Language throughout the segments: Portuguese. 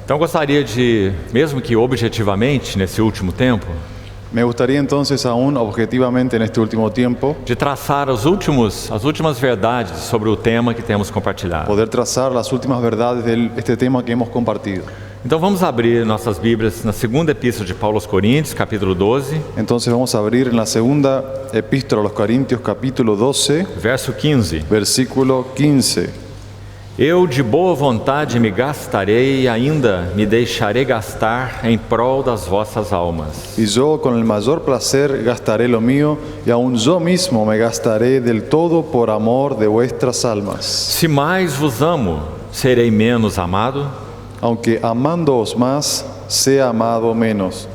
Então gostaria de, mesmo que objetivamente, nesse último tempo, Me gustaría entonces, aún objetivamente en este último tiempo, de traçar as últimas verdades sobre o tema que temos compartilhado. poder trazar las últimas verdades de este tema que hemos compartido. Então vamos abrir nossas Bíblias na segunda epístola de Paulo aos Coríntios, capítulo 12, Entonces vamos a abrir en la segunda epístola a los Corintios, capítulo 12, verso 15. versículo 15. Eu de boa vontade me gastarei e ainda me deixarei gastar em prol das vossas almas. Y yo con el mayor placer gastaré lo mío, y aun yo mismo me gastaré del todo por amor de vuestras almas. Se mais vos amo, serei menos amado? Aunque amándoos más, sea amado menos.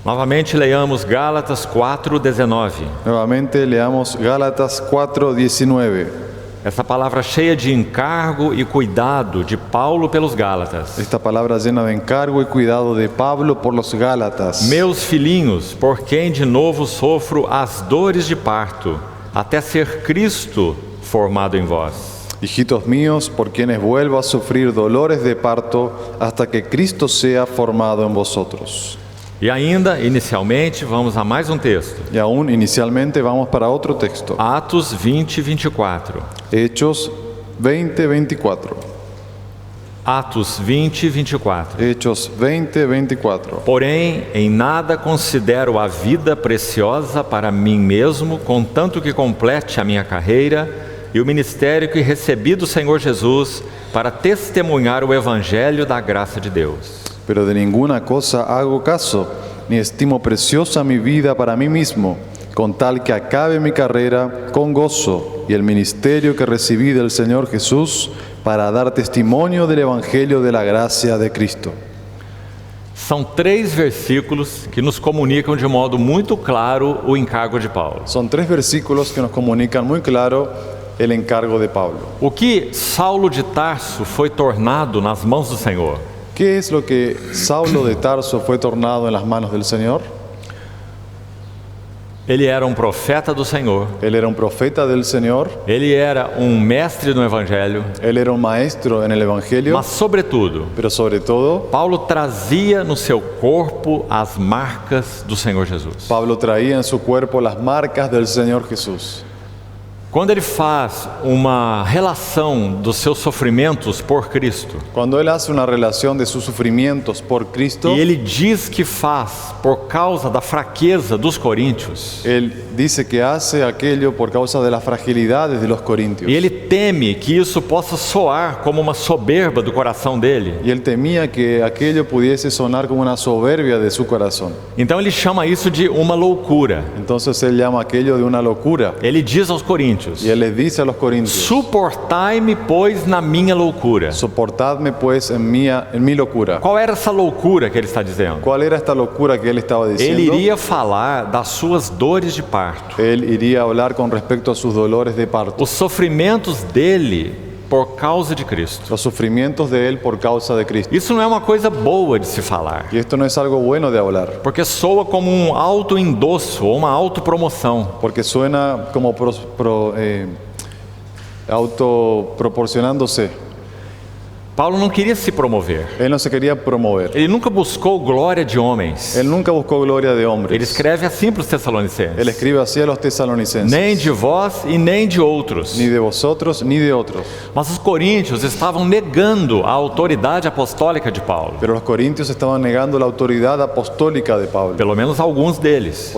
Novamente leiamos Gálatas 4:19. Nuevamente leamos Gálatas 4:19. Essa palavra cheia de encargo e cuidado de Paulo pelos Gálatas. Esta palabra llena de encargo y cuidado de Pablo por los Gálatas. Meus filhinhos, por quem de novo sofro as dores de parto, até ser Cristo formado em vós. Hijitos míos, por quienes vuelvo a sufrir dolores de parto hasta que Cristo sea formado en vosotros. E ainda, inicialmente, vamos a mais um texto. Y aún inicialmente vamos para otro texto. Atos 20:24. Hechos 20:24. Atos 20:24. Hechos 20:24. Porém, em nada considero a vida preciosa para mim mesmo, contanto que complete a minha carreira e o ministério que recebi do Senhor Jesus para testemunhar o evangelho da graça de Deus. Pero de ninguna cosa hago caso, ni estimo preciosa mi vida para mí mismo, con tal que acabe mi carrera con gozo y el ministerio que recibí del Señor Jesús para dar testimonio del Evangelio de la gracia de Cristo. São 3 versículos que nos comunicam de modo muito claro o encargo de Paulo. Son 3 versículos que nos comunican muy claro el encargo de Pablo. O que Saulo de Tarso foi tornado nas mãos do Senhor? ¿Qué es lo que Saulo de Tarso fue tornado en las manos del Señor? Ele era profeta do Senhor. Él era un profeta del Señor, Ele era mestre no Evangelho. él era un maestro en el Evangelio, Mas, sobretudo, pero sobre todo, Paulo trazia no seu corpo as marcas do Senhor Jesus. Pablo traía en su cuerpo las marcas del Señor Jesús. Quando ele faz uma relação dos seus sofrimentos por Cristo, Cuando él hace una relación de sus sufrimientos por Cristo, e ele diz que faz por causa da fraqueza dos coríntios, él dice que hace aquello por causa de las fragilidades de los corintios. e ele teme que isso possa soar como uma soberba do coração dele, Y él temía que aquello pudiese sonar como una soberbia de su corazón. então ele chama isso de uma loucura. Entonces él llama aquello de una locura. Ele diz aos coríntios: Y él les dice a los corintios: suportai-me, pois, na minha loucura. soportadme pues en mi locura. Qual era essa loucura que ele está dizendo? ¿Cuál era esta locura que él estaba Ele diciendo? iria falar das suas dores de parto, Él iría a hablar con respecto a sus dolores de parto, os sofrimentos dele por causa de Cristo. los sufrimientos de él por causa de Cristo. Isso não é uma coisa boa de se falar, Y esto no es algo bueno de hablar, porque soa como auto-endosso ou uma autopromoção. porque suena como autoproporcionándose. Paulo não queria se promover. Él no se quería promover. Ele nunca buscou glória de homens. Él nunca buscó gloria de Ele hombres. escreve assim para os Él Tessalonicenses: escribe así a los tesalonicenses: nem de vós e nem de outros. ni de vosotros ni de otros. Mas os coríntios estavam negando a autoridade apostólica de Paulo. Pero los corintios estaban negando la autoridad apostólica de Pablo, Pelo menos alguns deles.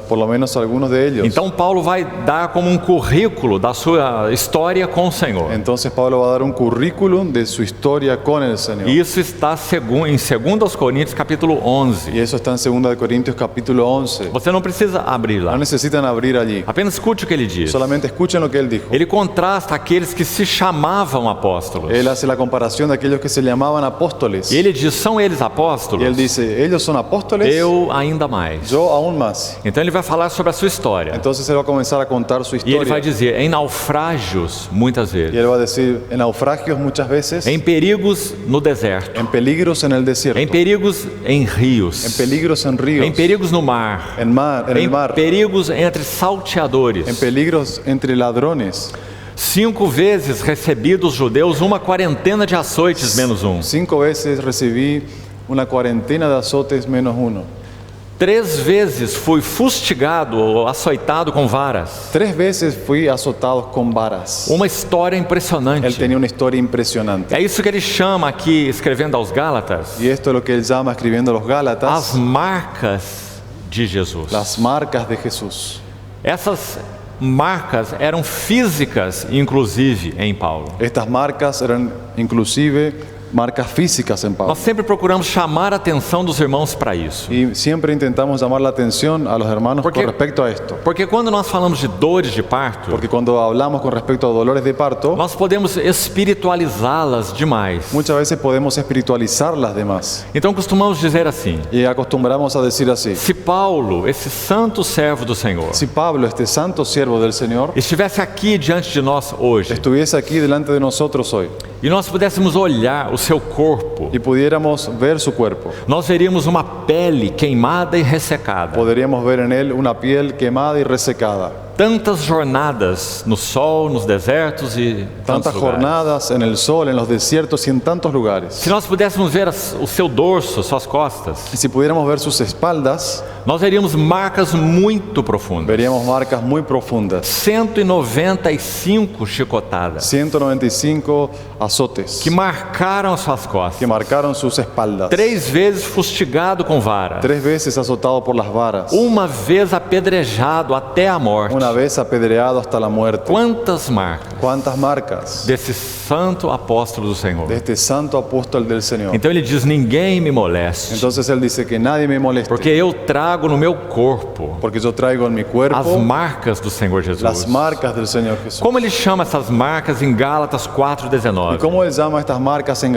por lo menos algunos de ellos. Então Paulo vai dar como currículo da sua história com o Senhor. Entonces Pablo va a dar un currículum de su historia con el Señor. E isso está em 2 Coríntios capítulo 11. Y eso está en 2 Corintios capítulo 11. Você não precisa abrir lá. No necesitan abrir allí. Apenas escute o que ele diz. Solamente escuchen lo que él dijo. Ele contrasta aqueles que se chamavam apóstolos. Él hace la comparación de aquellos que se llamaban apóstoles. E ele diz: são eles Y apóstolos? él dice: ellos son apóstoles, Eu ainda mais. yo aún más. Então ele vai falar sobre a sua história. Entonces él va a comenzar a contar su E ele vai historia. dizer: em naufrágios, muitas Y vezes. él va a decir: en naufragios muchas veces, Em perigos no deserto. en peligros en el desierto, Em perigos em en rios. peligros en ríos, Em perigos no mar. en el mar, Em perigos entre salteadores. en peligros entre ladrones. 5 vezes recebi dos judeus uma quarentena de açoites menos um. 5 veces recibí una cuarentena de azotes menos 1. 3 vezes fui fustigado ou açoitado com varas. 3 veces fui azotado con varas. Uma história Él impressionante. tenía una historia impresionante. É isso que ele chama aqui, escrevendo aos Gálatas, Y esto es lo que él llama, escribiendo a los as Gálatas, marcas de Jesus. las marcas de Jesús. Essas marcas eram físicas, inclusive, em Paulo. Estas marcas eran inclusive marcas físicas en Pablo. Nós sempre procuramos chamar a atenção dos irmãos para isso. Y siempre intentamos llamar la atención a los hermanos Porque- con respecto a esto. Porque quando nós falamos de dores de parto, Porque cuando hablamos con respecto a dolores de parto, nós podemos espiritualizá-las demais. muchas veces podemos espiritualizar las demás. Então costumamos dizer assim: Y acostumbramos a decir así: se Paulo, esse santo servo do Senhor, si Pablo, este santo siervo del Señor, estivesse aqui diante de nós hoje estuviese aquí delante de nosotros hoy e nós pudéssemos olhar o seu corpo, y pudiéramos ver su cuerpo, nós veríamos uma pele queimada e ressecada. podríamos ver en él una piel quemada y resecada. Tantas jornadas no sol, nos desertos e tantos Tantas lugares. jornadas en el sol, en los desiertos y en tantos lugares. Se nós pudéssemos ver o seu dorso, suas costas, Y si pudiéramos ver sus espaldas, nós veríamos marcas muito profundas. veríamos marcas muy profundas. 195 chicotadas 195 azotes que marcaram as suas que costas. marcaron sus espaldas. 3 vezes fustigado com vara. 3 veces azotado por las varas. Uma vez apedrejado até a morte. Una vez apedreado hasta la muerte. Quantas marcas ¿Cuántas marcas desse santo apóstolo do Senhor. de este santo apóstol del Señor? Então ele diz: ninguém me moleste, Entonces él dice que nadie me moleste, porque eu trago no meu corpo porque yo traigo en mi as cuerpo marcas do Senhor las Jesus. marcas del Señor Jesús. Como ele chama essas marcas em Gálatas ¿Y 4:19? cómo él llama estas marcas en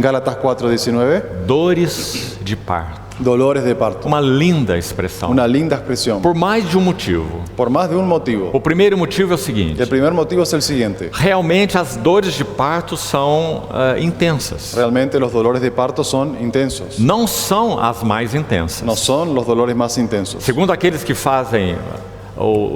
Gálatas 4:19? Dores de parto. Dolores de parto. Uma linda expressão. Una linda expresión. Por mais de um motivo. Por más de un motivo. O primeiro motivo é o Y seguinte: el primer motivo es el siguiente. realmente as dores de parto são intensas. Realmente los dolores de parto son intensos. Não são as mais intensas. No son los dolores más intensos. Segundo aqueles que fazem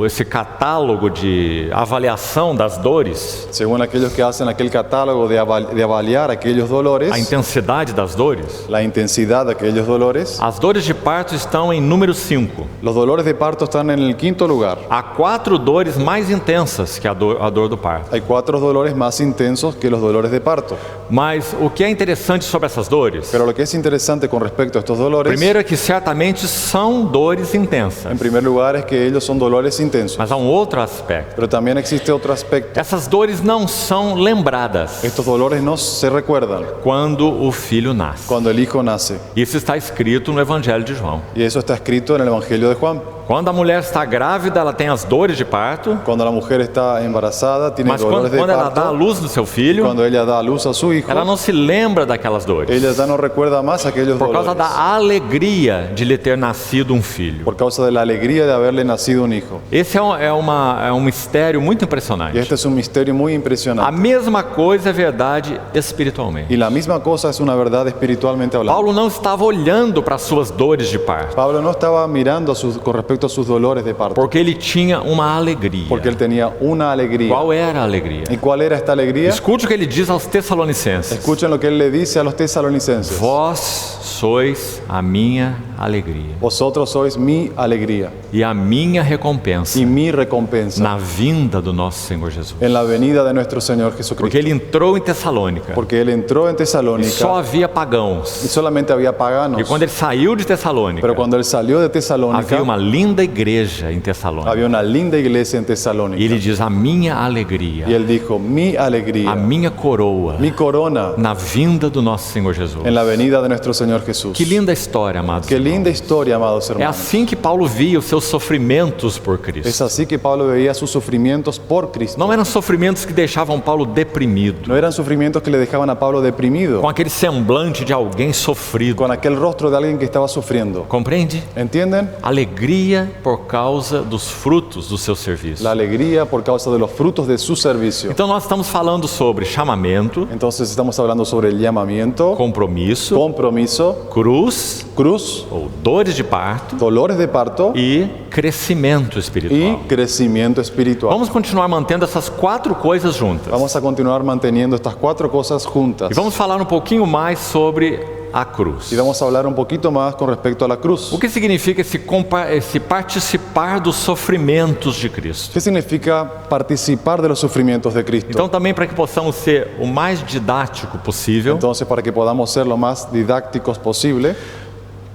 esse catálogo de avaliação das dores, Según aquellos que hacen aquel catálogo de avaliar aquellos a dolores, intensidade das dores, la intensidad de aquellos dolores, as dores de parto estão em número 5. los dolores de parto están en el 5º lugar. Há 4 dores mais intensas que a dor do parto. Hay 4 dolores más intensos que los dolores de parto. Mas o que é interessante sobre essas dores, Pero lo que es interesante con respecto a estos dolores, primeiro é que certamente são dores intensas. en primer lugar, es que ellos son dolores intensos. Mas há um outro aspecto. Pero también existe otro aspecto. Essas dores não são lembradas Estos dolores no se recuerdan quando o filho nasce. cuando el hijo nace. Isso está escrito no Evangelho de João. Y eso está escrito en el Evangelio de Juan. Quando a mulher está grávida, ela tem as dores de parto, Cuando la mujer está embarazada, tiene mas dolores de quando ela dá a parto. luz no seu filho, Cuando ella da a luz a su hijo, ela não se lembra daquelas dores, ella ya no recuerda más aquellos por causa dolores. da alegria de lhe ter nascido um filho. Por causa de la alegría de haberle nacido un hijo. Esse é um mistério muito Y impressionante. este es un misterio muy A impresionante. mesma coisa é verdade espiritualmente. Y la misma cosa es una verdad espiritualmente hablando. Paulo não estava olhando para as suas dores de parto, Pablo no estaba mirando con respecto a sus dolores de parto, porque ele tinha uma alegria. porque él tenía una alegría. Qual era a alegria? ¿Y cuál era esta alegría? Escute o que ele diz aos Tessalonicenses: Escuchen lo que él le dice a los tesalonicenses. vós sois a minha alegria Vosotros sois mi alegría e a minha recompensa y mi recompensa na vinda do nosso Senhor Jesus. en la venida de nuestro Señor Jesucristo. Porque ele entrou em Tessalônica Porque él entró en e Tesalónica só havia y pagãos. solamente había paganos. E quando ele saiu de Tessalônica, Pero cuando él salió de Tesalónica, havia uma linda igreja em Tessalônica. había una linda iglesia en E Tesalónica. ele diz: a minha alegria, Y él dijo, mi a alegría, minha coroa mi corona na vinda do nosso Senhor Jesus. en la venida de nuestro Señor Jesús. Que linda história, amados. Qué linda historia, amados É hermanos. assim que Paulo via os seus sofrimentos por Cristo. Es así que Pablo veía sus sufrimientos por Cristo. Não eram sofrimentos que deixavam Paulo deprimido, No eran sufrimientos que le dejaban a Pablo deprimido, com aquele semblante de alguém sofrido. con aquel rostro de alguien que estaba sufriendo. Compreende? ¿Entienden? Alegria por causa dos frutos do seu serviço. La alegría por causa de los frutos de su servicio. Então nós estamos falando sobre chamamento, Entonces estamos hablando sobre el llamamiento, compromisso, compromiso, cruz cruz ou ou dores de parto dolores de parto e crescimento espiritual. y crecimiento espiritual. Vamos continuar mantendo essas 4 coisas juntas. Vamos a continuar manteniendo estas 4 cosas juntas. E vamos falar um pouquinho mais sobre a cruz. Y vamos a hablar un poquito más con respecto a la cruz. O que significa esse participar dos sofrimentos de Cristo? ¿Qué significa participar de los sufrimientos de Cristo? Então, também para que possamos ser o mais didático possível, Entonces, para que podamos ser lo más didácticos posible,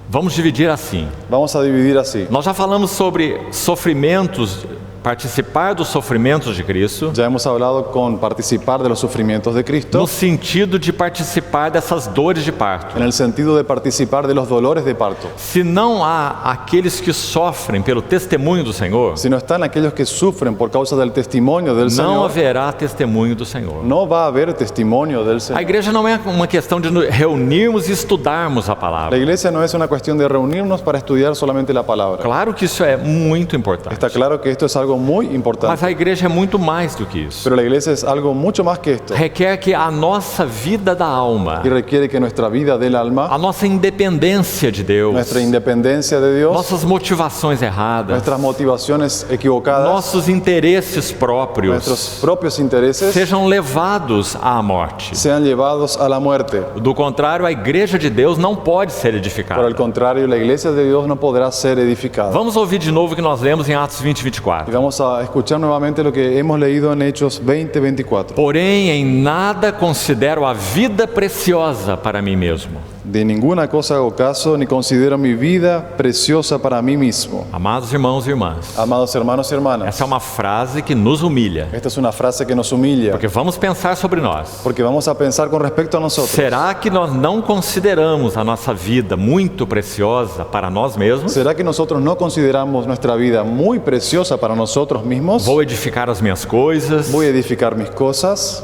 vamos dividir assim. vamos a dividir así. Nós já falamos sobre sofrimentos, participar dos sofrimentos de Cristo, Ya hemos hablado con participar de los sufrimientos de Cristo, no sentido de participar dessas dores de parto. en el sentido de participar de los dolores de parto. Se não há aqueles que sofrem pelo testemunho do Senhor, Si no están aquellos que sufren por causa del testimonio del não Señor, haverá testemunho do Senhor. no va a haber testimonio del A Señor. igreja não é uma questão de reunirmos e estudarmos a La palavra. iglesia no es una cuestión de reunirnos para estudiar solamente la palabra. Claro que isso é muito importante, Está claro que esto es algo muy importante, mas a igreja é muito mais do que isso. pero la iglesia es algo mucho más que esto Requer que a nossa vida da alma, y requiere que nuestra vida del alma, a nossa independência de Deus, nuestra independencia de Dios, nossas motivações erradas, nuestras motivaciones equivocadas, nossos interesses próprios nuestros propios intereses sejam levados à morte. sean llevados a la muerte. Do contrário, a igreja de Deus não pode ser Por el edificada. contrario, la iglesia de Dios no podrá ser edificada. Vamos ouvir de novo o que nós lemos em Atos 20, Y 24. vamos a escuchar nuevamente lo que hemos leído en Hechos 20:24. Porém, em nada considero a vida preciosa para mim mesmo. De ninguna cosa hago caso, ni considero mi vida preciosa para mí mismo. Amados irmãos e irmãs, Amados hermanos y hermanas, essa é uma frase que nos humilha, esta es una frase que nos humilla, porque vamos pensar sobre nós. porque vamos a pensar con respecto a nosotros. Será que nós não consideramos a nossa vida muito preciosa para nós mesmos? ¿Será que nosotros no consideramos nuestra vida muy preciosa para nosotros mismos? Vou edificar as minhas coisas, Voy a edificar mis cosas,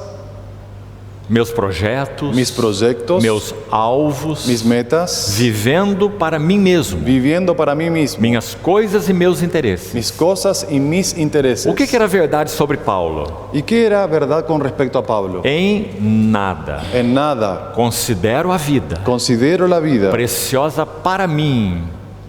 meus projetos, mis proyectos, meus alvos, mis metas, vivendo para mim mesmo, viviendo para mí mismo, minhas coisas e meus interesses. mis cosas y mis intereses. O que era verdade sobre Paulo? ¿Y qué era verdad con respecto a Pablo? Em nada. En nada. Considero a vida Considero la vida preciosa para mim.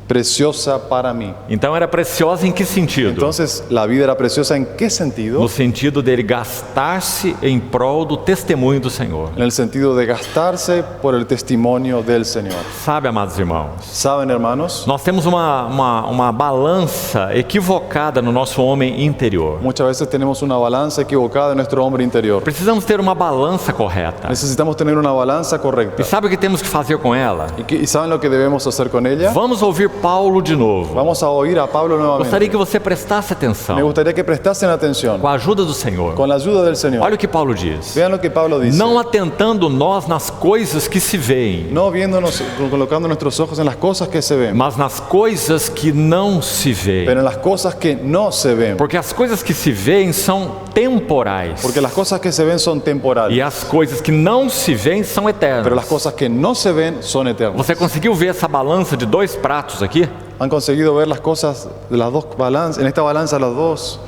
preciosa para mí. Então era preciosa em que sentido? Entonces, ¿la vida era preciosa en qué sentido? No sentido dele gastar-se em prol do testemunho do Senhor. En el sentido de gastarse por el testimonio del Señor. Sabe, amados irmãos, ¿Saben, hermanos? nós temos uma balança equivocada no nosso homem interior. Muchas veces tenemos una balanza equivocada en nuestro hombre interior. Precisamos ter uma balança correta. Necesitamos tener una balanza correcta. E sabe o que temos que fazer com ela? ¿Y saben lo que debemos hacer con ella? Vamos ouvir Paulo de novo. Vamos a oír a Pablo Gostaria nuevamente. que você prestasse Me atenção gustaría que prestasen atención com a ajuda do Senhor. con la ayuda del Señor. Olha o que Paulo diz. Vean lo que Pablo dice. Não atentando nós nas coisas que se veem, No viéndonos, colocando nuestros ojos en las cosas que se ven, mas nas coisas que não se veem. pero en las cosas que no se ven. Porque as coisas que se veem são temporais. Porque las cosas que se ven son temporales, E as coisas que não se veem são pero las eternas. cosas que no se ven son eternas. Você conseguiu ver essa balança de 2 pratos aqui? Han conseguido ver las cosas de las dos balanzas, en esta balanza los dos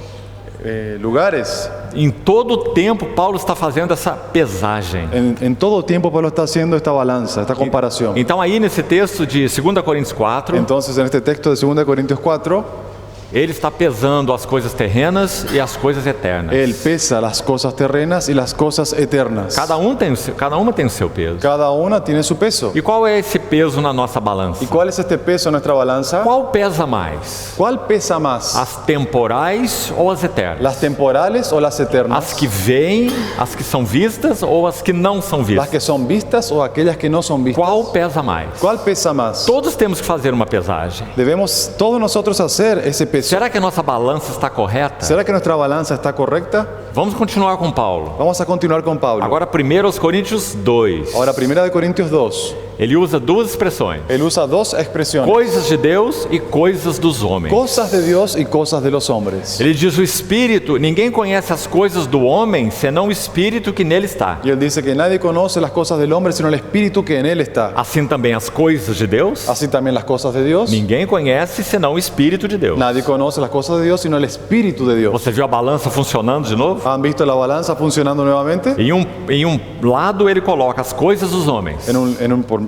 lugares. Em todo o tempo, Paulo está fazendo essa pesagem. En todo tiempo Pablo está haciendo esta balanza, esta comparación. Então aí nesse texto de 2 Coríntios 4, Entonces en este texto de 2 Corintios 4, ele está pesando as coisas terrenas e as coisas eternas. él pesa las cosas terrenas y las cosas eternas. Cada uma tem o seu peso. Cada una tiene su peso. E qual é esse peso na nossa balança? ¿Y cuál es este peso en nuestra balanza? Qual pesa mais? ¿Cuál pesa más? As temporais ou as eternas? ¿Las temporales o las eternas? As que veem, as que são vistas ou as que não são ¿Las vistas? que son vistas o aquellas que no son vistas? Qual pesa mais? ¿Cuál pesa más? Todos temos que fazer uma pesagem. Debemos todos nosotros hacer ese peso. Será que a nossa balança está correta? ¿Será que nuestra balanza está correcta? Vamos continuar com Paulo. Vamos a continuar con Pablo. Agora 1 Coríntios 2. Ahora, 1 Corintios 2. Ele usa duas expressões: Él usa dos expresiones. coisas de Deus e coisas dos homens. Cosas de Dios y cosas de los hombres. Ele diz o Espírito, ninguém conhece as coisas do homem, senão o Espírito que nele está. Y él dice que nadie conoce las cosas del hombre sino el espíritu que en él está. Assim também as coisas de Deus, Así también las cosas de Dios. ninguém conhece senão o Espírito de Deus. Nadie conoce las cosas de Dios sino el espíritu de Dios. Você viu a balança funcionando de novo? ¿Han visto la balanza funcionando nuevamente? Em um lado ele coloca as coisas dos homens.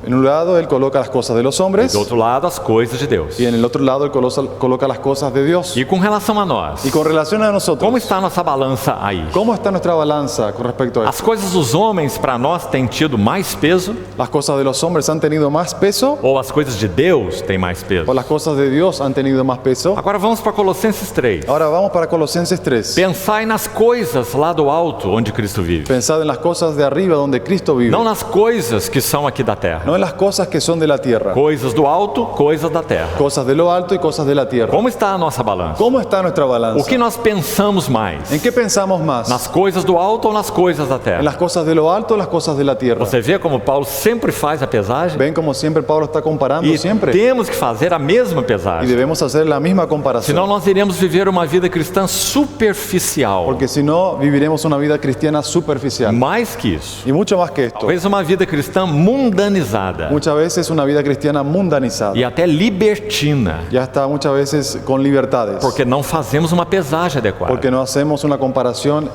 En un lado Él coloca las cosas de los e hombres do outro lado as coisas de Deus. y en el otro lado Él coloca las cosas de Dios. E com relação a nós, Y con relación a nosotros, como está a nossa balança aí? ¿cómo está nuestra balanza con respecto a As esto? coisas dos homens para nós têm tido mais peso ¿Las cosas de los hombres han tenido más peso ou as coisas de Deus têm mais peso? o las cosas de Dios han tenido más peso? Agora vamos para Colossenses 3. Ahora vamos para Colosenses 3. Pensai nas coisas lá do alto onde Cristo vive. Pensad en las cosas de arriba donde Cristo vive, Não nas coisas que são aqui da terra. no en las cosas que son de la tierra. Coisas do alto, coisas da terra. Cosas de lo alto y cosas de la tierra. Como está a nossa balança? ¿Cómo está nuestra O balanza? que nós pensamos mais? ¿En qué pensamos más? Nas coisas do alto ou nas coisas da ¿En terra? las cosas de lo alto o las cosas de la tierra? Você vê como Paulo sempre faz a pesagem? Ven como siempre Pablo está comparando E siempre. temos que fazer a mesma Y pesagem. debemos hacer la misma Senão comparación. nós iremos viver uma vida cristã superficial. Porque si no, viviremos una vida cristiana superficial. Mais que isso. Y mucho más que esto. Talvez uma vida cristã mundanizada Muchas veces una vida cristiana mundanizada. e até libertina, Ya está muchas veces con libertades. porque não fazemos uma pesagem adequada. Porque no hacemos una comparación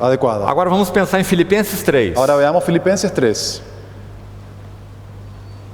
adecuada. Agora vamos pensar em Filipenses 3. Ahora veamos Filipenses 3.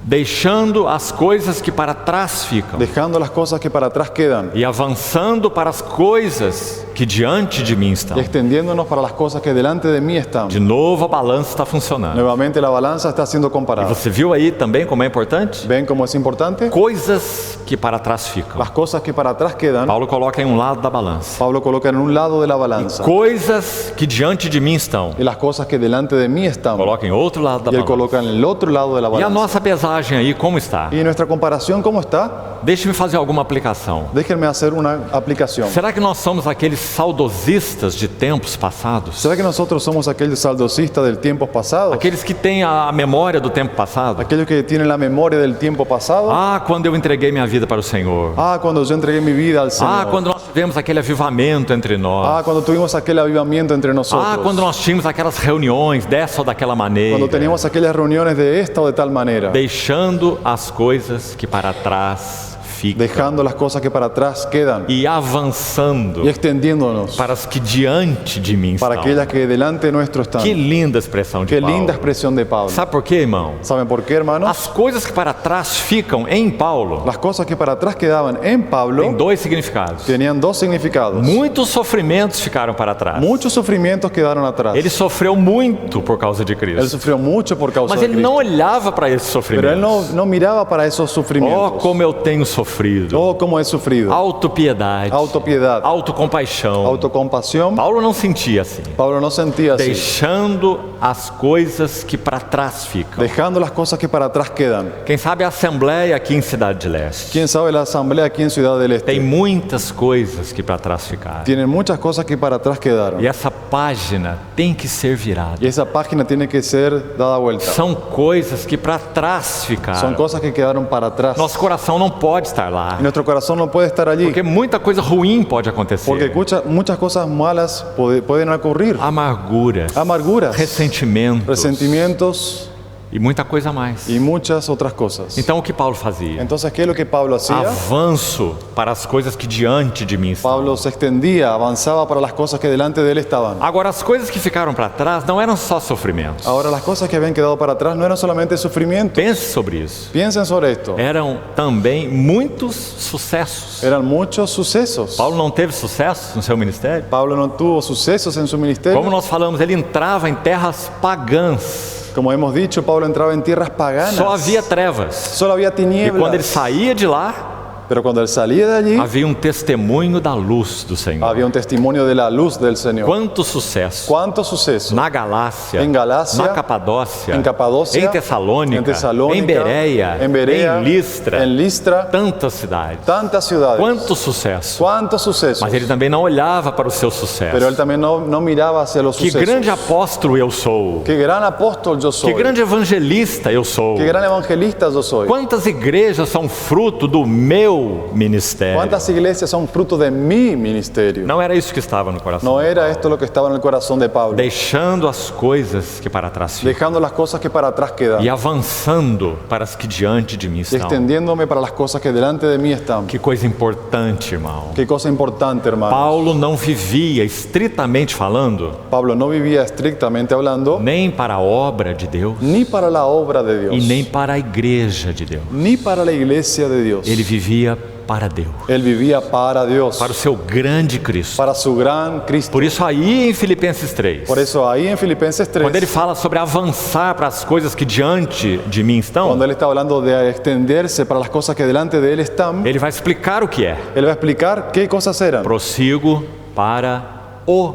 Deixando as coisas que para trás ficam Dejando las cosas que para atrás quedan e avançando para as coisas que diante de mim estão. y extendiéndonos para las cosas que delante de mí están. De novo a balança está funcionando. Nuevamente la balanza está siendo E comparada. você viu aí também como é importante? ¿Ven cómo es importante? Coisas que para trás ficam. Las cosas que para atrás quedan, Paulo coloca em um lado da balança. Pablo coloca en un lado de la balanza. Coisas que diante de mim estão. Y las cosas que delante de mí están. Coloca em outro lado da Y él balança. coloca en el otro lado de la E a balanza. nossa pesagem aí como está? ¿Y nuestra comparación cómo está? Deixe-me fazer alguma aplicação. Déjenme hacer una aplicación. Será que nós somos aqueles saudosistas de tempos passados? ¿Será que nosotros somos aquellos saldosistas del tiempo pasado? Aqueles que têm a memória do tempo passado? Aquellos que tienen la memoria del tiempo pasado. Ah, quando eu entreguei minha vida para o Senhor. Ah, cuando yo entregué mi vida al Señor. Ah, quando nós tivemos aquele avivamento entre nós. Ah, cuando tuvimos aquel avivamiento entre nosotros. Ah, quando nós tínhamos aquelas reuniões dessa ou daquela maneira. Cuando teníamos aquellas reuniones de esta o de tal manera. Deixando as coisas que para trás ficam Dejando las cosas que para atrás quedan. e avançando Y extendiéndonos para as que diante de mim para estão. aquellas que delante nuestro están. Que linda expressão de Qué Paulo. linda expresión de Pablo. Sabe por quê, irmão? ¿Saben por qué, hermanos? As coisas que para trás ficam em Paulo Las cosas que para atrás quedaban en têm Pablo dois significados. tenían dos significados. Muitos sofrimentos ficaram para trás. Muchos sufrimientos quedaron atrás. Ele sofreu muito por causa de Él Cristo. sufrió mucho por causa Mas de ele não Cristo. olhava para esses Pero él sofrimentos. no miraba para esos Oh, sufrimientos. como eu tenho sofrido. Oh, cómo he sufrido. Autopiedade. Autopiedad, Autocompaixão. autocompasión. Paulo não sentia assim. Pablo no sentía así. Deixando as coisas que para trás ficam. Dejando las cosas que para atrás quedan. Quem sabe a Assembleia aqui em Cidade de Leste ¿Quién sabe la asamblea aquí en Ciudad del tem Este? muitas coisas que para trás ficaram. Tienen muchas cosas que para atrás quedaron. E essa página tem que ser virada. Y esa página tiene que ser dada vuelta. São coisas que para trás Son ficaram. cosas que quedaron para atrás. Nosso coração não pode estar lá. Y nuestro corazón no puede estar allí. Porque muita coisa ruim pode acontecer. Porque muchas cosas malas pueden ocurrir. Amarguras, Amarguras, ressentimentos resentimientos e muita coisa mais. y muchas otras cosas. Então o que Paulo fazia? Entonces, ¿qué es lo que Pablo hacía? Avanço para as coisas que diante de mim estão. Pablo se extendía, avanzaba para las cosas que delante de él estaban. Agora, as coisas que ficaram para trás não eram só sofrimentos. Ahora, las cosas que habían quedado para atrás no eran solamente sufrimiento. Pense sobre isso. Piensen sobre esto. Eram também muitos sucessos. Eran muchos sucesos. Paulo não teve sucesso no seu ministério? Pablo no tuvo sucesos en su ministerio. Como nós falamos, ele entrava em terras pagãs. Como hemos dicho, Pablo entraba en tierras paganas. Só havia trevas. Solo había E quando ele tinieblas. saía de lá, Pero cuando él salía de allí, havia testemunho da luz do Senhor. había un testimonio de la luz del Señor. Quanto sucesso ¿Cuántos sucesos? na Galácia, Em Galácia, na Capadócia, em Capadócia, em Tessalônica, en Tesalónica, em Bereia, en Berea, em Listra, en Listra, tantas cidades. tantas ciudades. Quanto sucesso! ¿Cuántos sucesos? Mas ele também não olhava para o seu sucesso. Pero él también no miraba hacia los Que sucesos. grande apóstolo eu sou! Qué gran apóstol yo soy. Que grande evangelista eu sou! Qué gran evangelista yo soy. Quantas igrejas são fruto do meu meu ministério. ¿Cuántas iglesias son fruto de mi ministerio? Não era isso que estava no coração. No era esto lo que estaba en el corazón de Pablo. Deixando as coisas que para trás ficam Dejando las cosas que para atrás quedan. e avançando para as que diante de mim Y estão. extendiéndome para las cosas que delante de mí están. Que coisa importante, irmão. Qué cosa importante, hermano. Paulo não vivia, estritamente falando, Pablo no vivía estrictamente hablando nem para a obra de Deus ni para la obra de Dios, e nem para a igreja de Deus. ni para la iglesia de Dios. Ele vivia para Deus, Él vivía para Dios, para o seu grande Cristo. para su gran Cristo. Por isso aí em Filipenses 3, Por eso ahí en Filipenses 3, quando ele fala sobre avançar para as coisas que diante de mim estão, cuando él está hablando de extenderse para las cosas que delante de él están, ele vai explicar o que é. él va a explicar qué cosas eran. Prossigo para o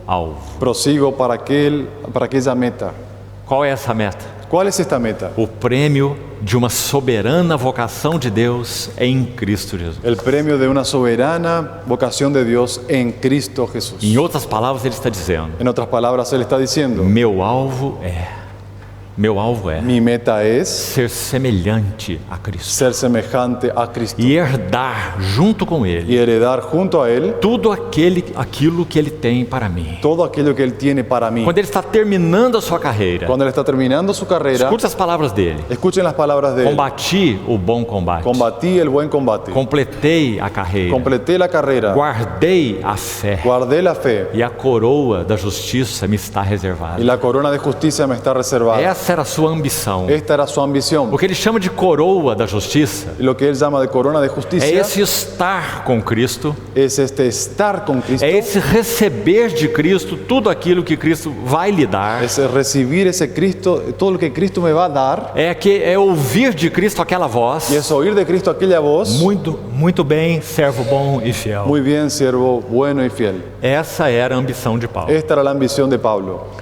alvo. Prosigo para aquella meta. Qual é essa meta? ¿Cuál es esta meta? O prêmio de uma soberana vocação de Deus em Cristo Jesus. El premio de una soberana vocación de Dios en Cristo Jesús. Em outras palavras, ele está dizendo: En otras palabras, él está diciendo, meu alvo é mi meta es ser semelhante a Cristo ser semejante a Cristo e herdar junto com y Ele heredar junto a Él tudo aquilo que Ele tem para mim. todo aquello que Él tiene para mí. Quando Ele está terminando a sua carreira, Cuando Él está terminando su carrera, escute as palavras dele: escuchen las palabras de Él. combati o bom combate, Combatí el buen combate, completei a carreira, completé la carrera, guardei a fé guardé la fe e a coroa da justiça me está reservada. y la corona de justicia me está reservada. Essa era a sua ambição. Esta era su ambición. O que ele chama de coroa da justiça Y lo que Él llama de corona de é justicia esse estar com Cristo, es este estar con Cristo, é esse receber de Cristo tudo aquilo que Cristo vai lhe dar, es recibir ese Cristo, todo lo que Cristo me va a dar, é ouvir de Cristo aquela voz: y es oír de Cristo aquella voz. muito bem, servo bom e fiel. Muy bien, siervo bueno y fiel. Essa era a ambição de Paulo. Esta era la ambición de Pablo.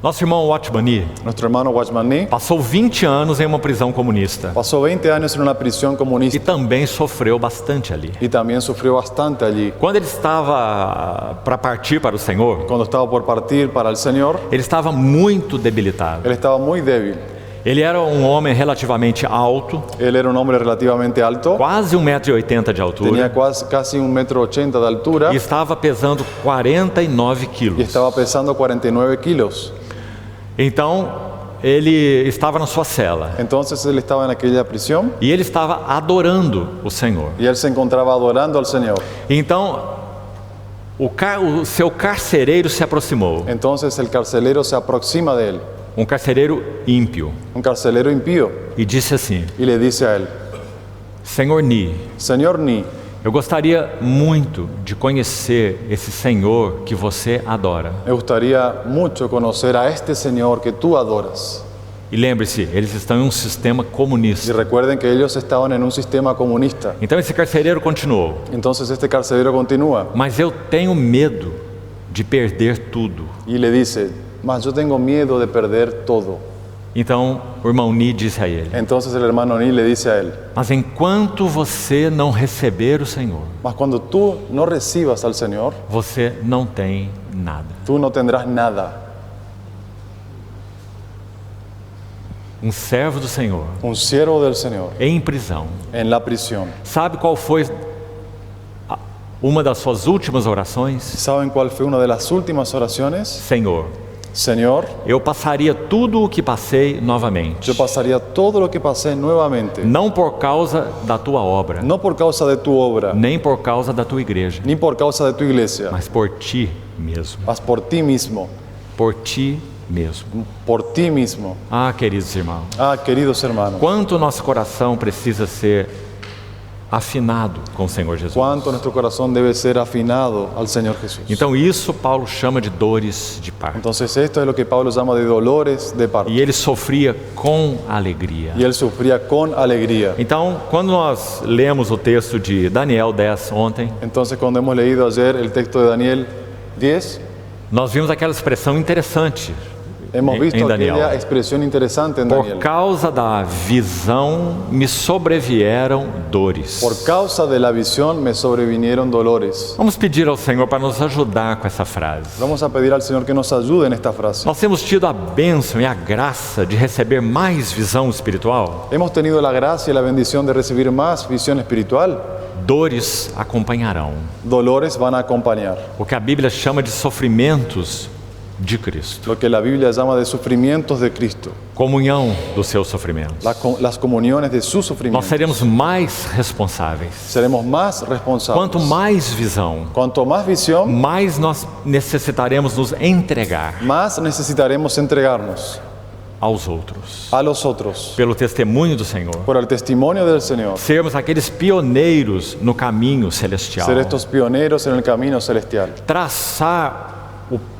Nosso irmão Watchmani Nuestro hermano Watchmani passou 20 anos em uma prisão comunista pasó 20 años en una prisión e comunista também sofreu bastante ali. y también sufrió bastante allí. Quando ele estava para partir para o Senhor, Cuando estaba por partir para el Señor, ele estava muito debilitado. él estaba muy débil. Ele era um homem relativamente alto, Él era un hombre relativamente alto, quase 1,80 m de altura, tenía casi 1,80 m de altura e estava pesando 49 y quilos. estaba pesando 49 kilos. Então, ele estava na sua cela Entonces él estaba en aquella prisión e ele estava adorando o Senhor. y él se encontraba adorando al Señor. Então, o seu carcereiro se aproximou, Entonces el carcelero se aproxima de él, um carcereiro ímpio, un carcelero impío, e disse assim: y le dice a él, Senhor Ni, Señor Ni, eu gostaria muito de conhecer esse Senhor que você adora. me gustaría mucho conocer a este Señor que tú adoras. E lembre-se, eles estão em um sistema Y comunista. recuerden que ellos estaban en un sistema comunista. Então esse carcereiro continuou: Entonces este carcelero continúa mas eu tenho medo de perder tudo. y le dice, mas yo tengo miedo de perder todo. Então o irmão Ni disse a ele: Entonces el hermano Ni le dice a él, mas enquanto você não receber o Senhor, mas cuando tú no recibas al Señor, você não tem nada. tú no tendrás nada. Um servo do Senhor, Un siervo del Señor em prisão, en la prisión. sabe qual foi uma das suas últimas orações? ¿Saben cuál fue una de las últimas oraciones? Senhor, Señor, eu passaria tudo o que passei novamente, yo pasaría todo lo que pasé nuevamente, não por causa da tua obra, no por causa de tu obra, nem por causa da tua igreja, ni por causa de tu iglesia, mas por ti mesmo. mas por ti mismo, Por ti mesmo. por ti mismo. Ah, queridos irmãos, Ah, queridos hermanos, quanto nosso coração precisa ser afinado com o Senhor Jesus. cuánto nuestro corazón debe ser afinado al Señor Jesús. Então isso Paulo chama de dores de parto. Entonces esto es lo que Pablo llama de dolores de parto. E ele sofria com alegria. Y él sufría con alegría. Então, quando nós lemos o texto de Daniel 10 ontem, Entonces cuando hemos leído ayer el texto de Daniel 10, nós vimos aquela expressão interessante Hemos visto em Daniel. aquella expresión interesante en Por Daniel. causa da visão me sobrevieram dores. Por causa de la visión me sobrevinieron dolores. Vamos pedir ao Senhor para nos ajudar com essa frase. Vamos a pedir al Señor que nos ayude en esta frase. Nós temos tido a bênção e a graça de receber mais visão espiritual. Hemos tenido la gracia y la bendición de recibir más visión espiritual. Dores acompanharão. Dolores van a acompañar. O que a Bíblia chama de sofrimentos de Cristo. Lo que la Biblia llama de sufrimientos de Cristo. Comunhão dos seus sofrimentos. Las comuniones de su Nós sufrimiento. seremos mais responsáveis. Seremos más responsables. Quanto mais visão, Cuanto más visión, mais nós necessitaremos nos entregar más necesitaremos entregarnos aos outros. a los otros Pelo testemunho do Senhor. por el testimonio del Señor. Sermos aqueles pioneiros no caminho celestial. Ser estos pioneros en el camino celestial. Traçar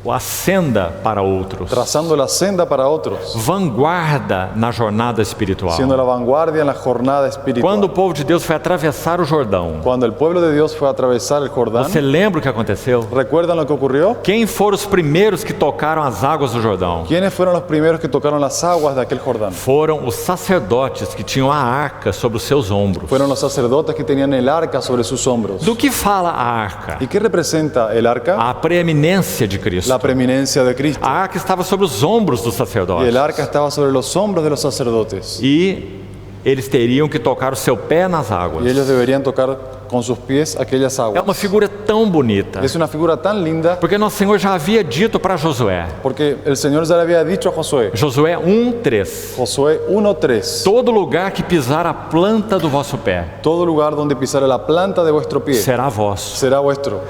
a senda para outros. Trazando la senda para otros. Vanguarda na jornada espiritual. Siendo la vanguardia en la jornada espiritual. Quando o povo de Deus foi atravessar o Jordão, Cuando el pueblo de Dios fue a atravesar el Jordán, você lembra o que aconteceu? ¿recuerdan lo que ocurrió? Quem foram os primeiros que tocaram as águas do Jordão? ¿Quiénes fueron los primeros que tocaron las aguas de aquel Jordán? Foram os sacerdotes que tinham a arca sobre os seus ombros. Fueron los sacerdotes que tenían el arca sobre sus hombros. Do que fala a arca? ¿Y qué representa el arca? A preeminência de Cristo. La preeminencia de Cristo. A arca estava sobre os ombros dos Y sacerdotes. el arca estaba sobre los hombros de los sacerdotes. E eles teriam que tocar o seu pé nas águas. Y ellos deberían tocar con sus pies aquellas É aguas. uma figura tão bonita. Es una figura tan linda Porque nosso Senhor já havia dito para Josué. porque el Señor ya le había dicho a Josué. Josué 1:3. Josué 1:3. Todo lugar que pisar a planta do vosso pé Todo lugar donde pisare la planta de vuestro pie será vosso. será vuestro.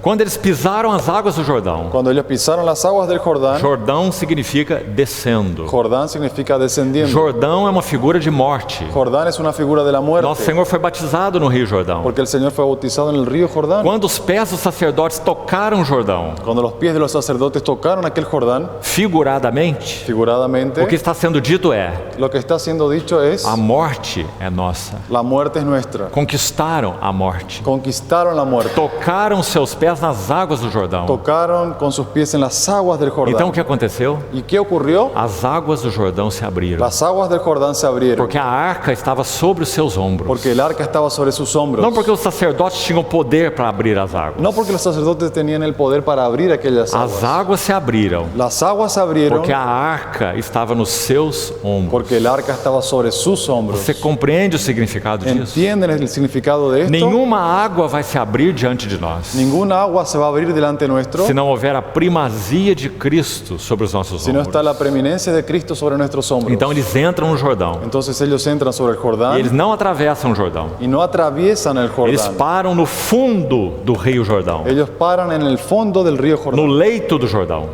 Quando eles pisaram as águas do Jordão, Cuando ellos pisaron las aguas del Jordán, Jordão significa descendo. Jordán significa descendiendo. Jordão é uma figura de morte. Jordán es una figura de la Nosso muerte Senhor foi batizado no Rio Jordão. porque el Señor fue bautizado en el río Jordán. Quando os pés dos sacerdotes tocaram o Jordão, Cuando los pies de los sacerdotes tocaron aquel Jordán, figuradamente, figuradamente, o que está sendo dito é: lo que está siendo dicho es: a morte é nossa. la muerte es nuestra. Conquistaram a morte. Conquistaron la muerte. Tocaram seus pés nas águas do Jordão. Tocaron con sus pies en las aguas del Então o Jordán. que aconteceu? ¿Y qué ocurrió? As águas do Jordão se abriram, Las aguas del Jordán se abrieron porque a arca estava sobre os seus ombros. porque el arca estaba sobre sus hombros. Não porque os sacerdotes tinham poder para abrir as águas. No porque los sacerdotes tenían el poder para abrir aquellas As aguas. águas se abriram Las aguas se abrieron porque a arca estava nos seus ombros. porque el arca estaba sobre sus hombros. Você compreende o significado disso? ¿Entienden el significado de esto? Nenhuma água vai se abrir diante de nós Ninguna agua se va a abrir delante nuestro se não houver a primazia de Cristo sobre os nossos si no ombros. está la preeminencia de Cristo sobre nuestros hombros. Então eles entram no Jordão Entonces ellos entran sobre el e Jordán eles não atravessam o Jordão. y no atraviesan el Eles Jordán. param no fundo do Rio Jordão, Ellos paran en el fondo del río no Jordán, leito do Jordão,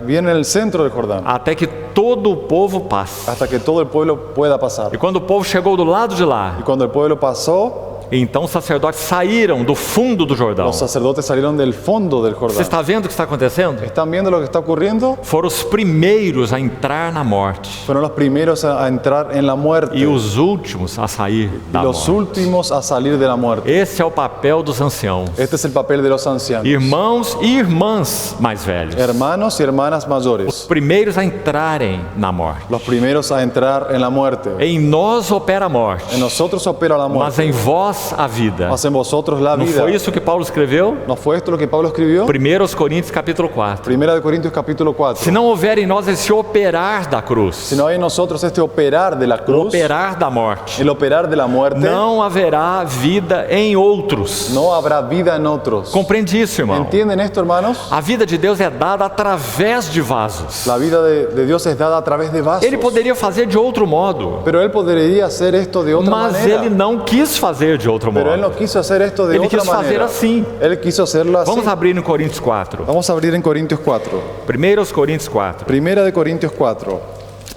bien en el centro del Jordán, até que todo o povo passe. hasta que todo el pueblo pueda pasar. E quando o povo chegou do lado de lá, Y cuando el pueblo pasó, então os sacerdotes saíram do fundo do Jordão. los sacerdotes salieron del fondo del Você Jordán. está vendo o que está acontecendo? ¿Están viendo lo que está ocurriendo? Foram os primeiros a entrar na morte Fueron los primeros a entrar en la muerte e os últimos a sair y da los morte. últimos a salir de la muerte. Esse é o papel dos anciãos. Este es el papel de los ancianos. Irmãos e irmãs mais velhos. Hermanos y hermanas Os mayores. primeiros a entrarem na morte. Los primeros a entrar en la muerte. Em nós opera a morte, En nosotros opera la mas muerte, em vós a vida. mas en vosotros la Não vida. foi isso que Paulo escreveu? ¿No fue esto lo que Pablo escribió? 1 Coríntios capítulo 4. Primera de Corintios capítulo Se 4. não houver em nós esse operar da cruz, Si no hay en nosotros este operar de la o cruz, operar da morte, el operar de la muerte, não haverá vida em outros. no habrá vida en otros. Compreende isso, irmão? ¿Entienden esto, hermanos? A vida de Deus é dada através de vasos. La vida de Dios es dada a través de vasos. Ele poderia fazer de outro modo, Pero Él podría hacer esto de otra mas manera. ele não quis fazer de outro Pero Él no modo. quiso hacer esto de Ele otra quis fazer manera. assim. Él quiso hacerlo así. Vamos abrir em Coríntios 4. Vamos a abrir en Corintios 4. 1 Coríntios 4. Primera de Corintios 4.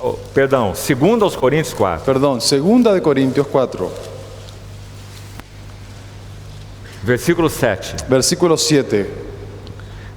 Oh, perdão, 2 aos Coríntios 4. Perdón, segunda de Corintios 4. Versículo 7. Versículo 7.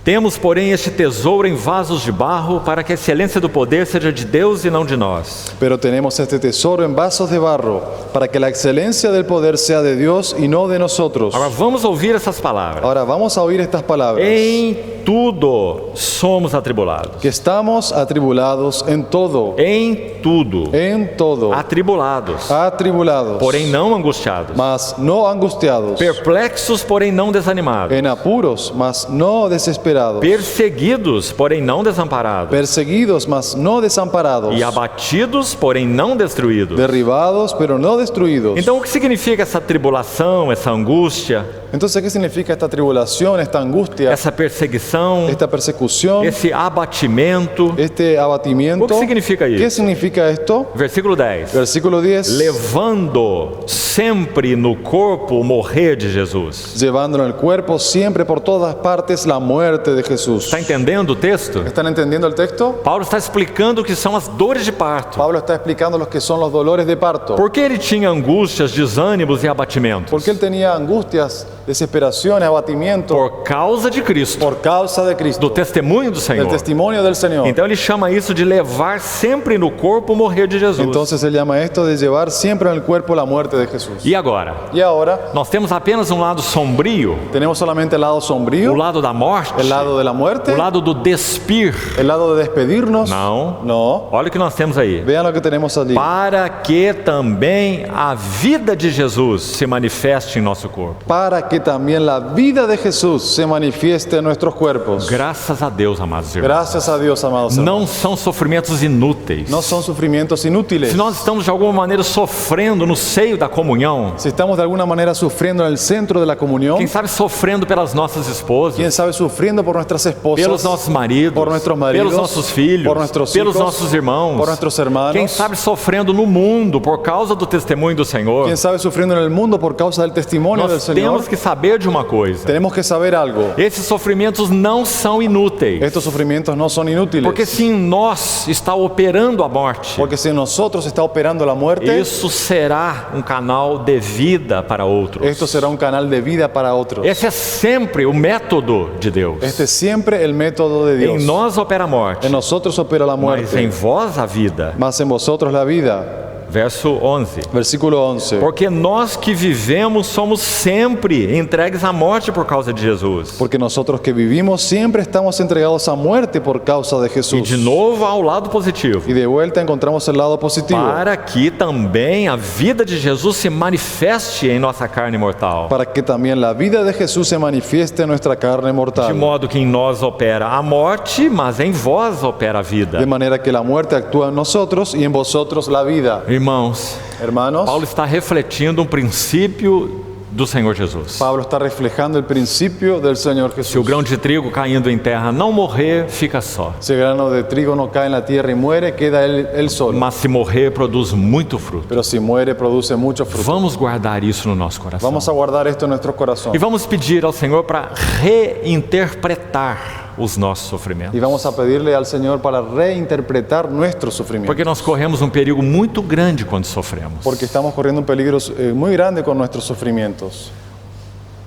Temos, porém, este tesouro em vasos de barro, para que a excelência do poder seja de Deus e não de nós. Pero tenemos este tesoro en vasos de barro, para que la excelencia del poder sea de Dios y no de nosotros. Agora vamos ouvir essas palavras. Ahora vamos a oír estas palabras. Em tudo somos atribulados. que estamos atribulados en todo, Em tudo. Atribulados. atribulados, Porém não angustiados. mas no angustiados, Perplexos, porém não desanimados. en apuros, mas no desesperados, Perseguidos, porém não desamparados. perseguidos, mas no desamparados, E abatidos, porém não destruídos. derribados, pero no destruidos. Então o que significa essa tribulação, essa angústia, Entonces, ¿qué significa esta tribulación, esta angustia, essa perseguição, esta persecución, esse abatimento? este abatimiento? O que significa ¿Qué isso? significa esto? Versículo 10. Versículo 10. Levando sempre no corpo o morrer de Jesus. Llevando en el cuerpo siempre por todas partes la muerte de Jesús. Está entendendo o texto? ¿Están entendiendo el texto? Paulo está explicando o que são as dores de parto. Pablo está explicando lo que son los dolores de parto. Por que ele tinha angústias, desânimos e abatimentos? Porque él tenía angustias, desesperaciones, abatimiento Por causa de Cristo, por causa de do Cristo, testemunho do del Senhor. testimonio del Señor. Então ele chama isso de levar sempre no corpo o morrer de Jesus. Entonces él llama esto de llevar siempre en el cuerpo la muerte de Jesús. E agora? Y ahora Nós temos apenas um lado sombrio, tenemos solamente el lado o sombrío, lado da morte, el lado de la muerte, o lado do despir. el lado de despedirnos. Não. No. Olha o que nós temos aí. Vean lo que tenemos allí. Para que também a vida de Jesus se manifeste em nosso corpo. Para que también la vida de Jesús se manifieste en nuestros cuerpos. Graças a Deus, amados irmãos. Gracias a Dios, amados hermanos. Não são sofrimentos inúteis. No son sufrimientos inútiles. Se nós estamos de alguma maneira sofrendo no seio da comunhão, Si estamos de alguna manera sufriendo en el centro de la comunión, quem sabe sofrendo pelas nossas esposas, quién sabe sufriendo por nuestras esposas, pelos nossos maridos, por nuestros maridos, pelos nossos filhos, por nuestros pelos hijos, nossos irmãos, por nuestros hermanos, quem sabe sofrendo no mundo por causa do testemunho do Senhor. quién sabe sufriendo en el mundo por causa del testimonio del Nós Señor. temos que saber de uma coisa: Tenemos que saber algo. esses sofrimentos não são inúteis, Estos sufrimientos no son inútiles. porque se em nós está operando a morte, Porque si en nosotros está operando la muerte, isso será um canal de vida para outros. esto será un canal de vida para otros. Esse é sempre o método de Deus. Este es siempre el método de Dios. Em nós opera a morte, En nosotros opera la mas em muerte, vós a vida. mas en vosotros la vida. Verso 11. Versículo 11. Porque nós que vivemos somos sempre entregues à morte por causa de Jesus. Porque nosotros que vivimos siempre estamos entregados a muerte por causa de E Jesús. de novo ao lado positivo. Y de vuelta encontramos el lado positivo. Para que também a vida de Jesus se manifeste em nossa carne mortal. Para que también la vida de Jesús se manifieste en nuestra carne De mortal. modo que em nós opera a morte, mas em vós opera a vida. De manera que la muerte actúa en nosotros y en vosotros la vida. Irmãos, Hermanos, Paulo está refletindo um princípio do Senhor Jesus. Pablo está reflejando el principio del Señor Se o Jesús. grão de trigo caindo em terra não morrer, fica só. Si el grano de trigo no cae en la tierra y muere, queda él solo. Mas se morrer, produz muito fruto. Pero si muere, produce mucho fruto. Vamos guardar isso no nosso coração. Vamos a guardar esto en nuestro corazón. E vamos pedir ao Senhor para reinterpretar os nossos sofrimentos. Y vamos a pedirle al Señor para reinterpretar nuestro sufrimiento. Porque nós corremos um perigo muito grande quando sofremos. Porque estamos corriendo un peligro muy grande con nuestros sufrimientos.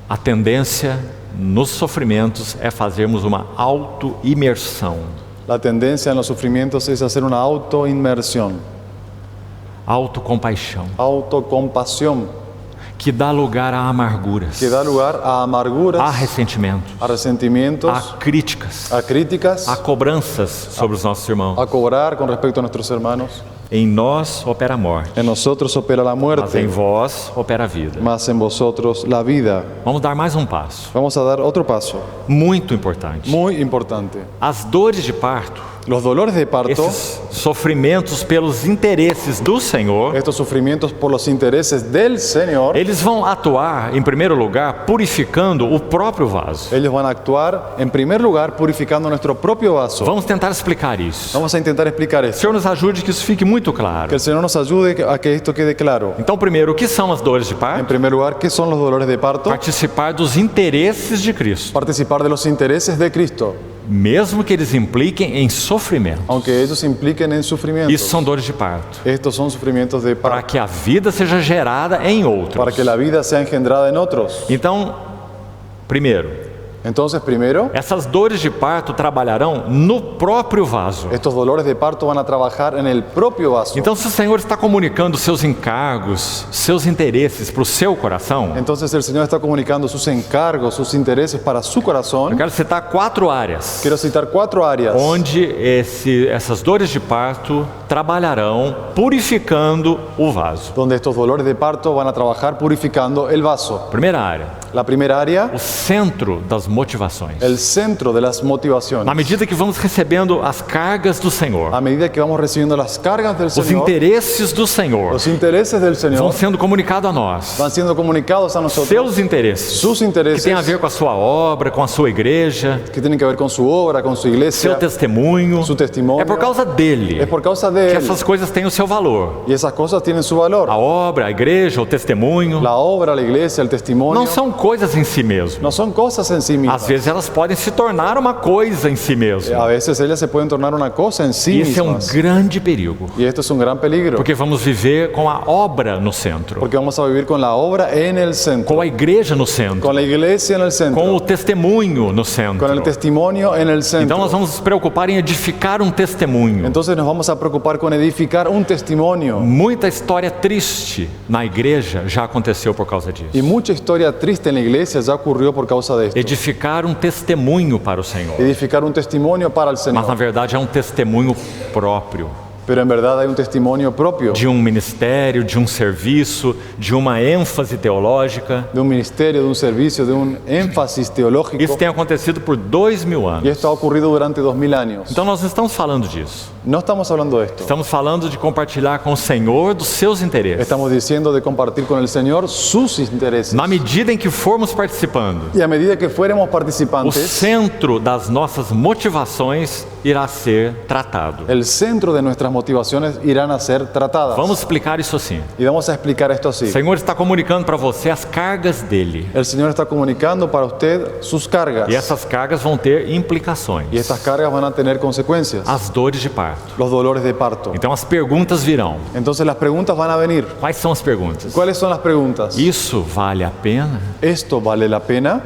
A tendência nos sofrimentos é fazermos uma auto-imersão. La tendencia en los sufrimientos es hacer una autoinmersión, Autocompaixão, autocompasión, que dá lugar a amarguras, que da lugar a a amarguras, ressentimentos, a resentimientos, a críticas, a críticas, a cobranças sobre os nossos irmãos. a cobrar con respecto a nuestros hermanos. Em nós opera a morte, En nosotros opera la mas em muerte, vós opera a vida. mas en vosotros la vida. Vamos dar mais um passo, Vamos a dar otro paso, muito importante. muy importante. As dores de parto, Los dolores de parto, esses sofrimentos pelos interesses do Senhor, estos sufrimientos por los intereses del Señor, eles vão atuar, em primeiro lugar, purificando o próprio vaso. ellos van a actuar en primer lugar purificando nuestro propio vaso. Vamos tentar explicar isso. Vamos a intentar explicar O esto. Senhor nos ajude que isso fique muito Que claro. el Señor nos ayude a que esto quede claro. Então, primeiro, o que são as dores de En parto? primer lugar, ¿qué son los dolores de parto? Participar dos interesses de Cristo, Participar de los intereses de Cristo, mesmo que eles impliquem em sofrimento. aunque ellos impliquen en sufrimiento. Isso são dores de parto. Estos son sufrimientos de Para parto, que a vida seja gerada em outros. para que la vida sea engendrada en otros. Então, primeiro, Entonces, primero, essas dores de parto trabalharão no próprio vaso. estos dolores de parto van a trabajar en el propio vaso. Então, se o Senhor está comunicando seus encargos, seus interesses para o seu coração, Entonces el Señor está comunicando sus encargos, sus intereses para su eu corazón. quero citar 4 áreas Quiero citar 4 áreas onde essas dores de parto trabalharão purificando o vaso. donde estos dolores de parto van a trabajar purificando el vaso. Primeira área, La primera área, o centro das motivações. el centro de las Na motivaciones. medida que vamos recebendo as cargas do Senhor, A medida que vamos recibiendo las cargas del os Señor, interesses do Senhor los intereses del vão Señor sendo comunicados a nós. van siendo comunicados a nosotros. Seus interesses, Sus que intereses tem a ver com a sua obra, com a sua igreja, que tienen que ver con su obra, con su seu iglesia, testemunho. su testimonio. É por causa dele Es por causa de que Él. essas coisas têm o seu valor. Y esas cosas tienen su valor. A obra, a igreja, o testemunho, La obra, la iglesia, el testimonio, não são coisas em si mesmo. no son cosas en sí mismas. Às vezes elas podem se tornar uma coisa em si mesmo. A veces ellas se pueden tornar una cosa en sí E esse é um mismas. grande perigo, Y esto es un gran peligro. porque vamos viver com a obra no centro, Porque vamos a vivir con la obra en el centro. com a igreja no centro, Con la iglesia en el com centro. o testemunho no Con el centro. testimonio en el Então centro. nós vamos nos preocupar em edificar um testemunho. Entonces nos vamos a preocupar con edificar un testimonio. Muita história triste na igreja já aconteceu por causa disso. Y mucha historia triste en la iglesia ya ocurrió por causa de esto. Edificar um testemunho para o Senhor, Edificar un testimonio para el mas na Señor. verdade é um testemunho próprio Pero en verdad hay un testimonio propio de um ministério, de um serviço, de uma ênfase teológica. de un ministerio, de un servicio, de un énfasis teológico. Isso tem acontecido por 2000 Y anos. esto ha ocurrido durante 2000 años. Então nós não estamos falando disso. No estamos hablando de esto. Estamos falando de compartilhar com o Senhor dos seus interesses. Estamos diciendo de compartir con el Señor sus intereses. Na medida em que formos participando, Y a medida que fuéramos o participantes, centro das nossas motivações irá ser tratado. el centro de nuestras motivaciones irán a ser tratadas. Vamos explicar isso assim. Y vamos a explicar esto así. O Senhor está comunicando para você as cargas dele. El Señor está comunicando para usted sus cargas. E essas cargas vão ter implicações. Y estas cargas van a tener consecuencias. As dores de parto. Los dolores de parto. Então as perguntas virão. Entonces las preguntas van a venir. Quais são as perguntas? ¿Cuáles son las preguntas? Isso vale a pena? ¿Esto vale la pena?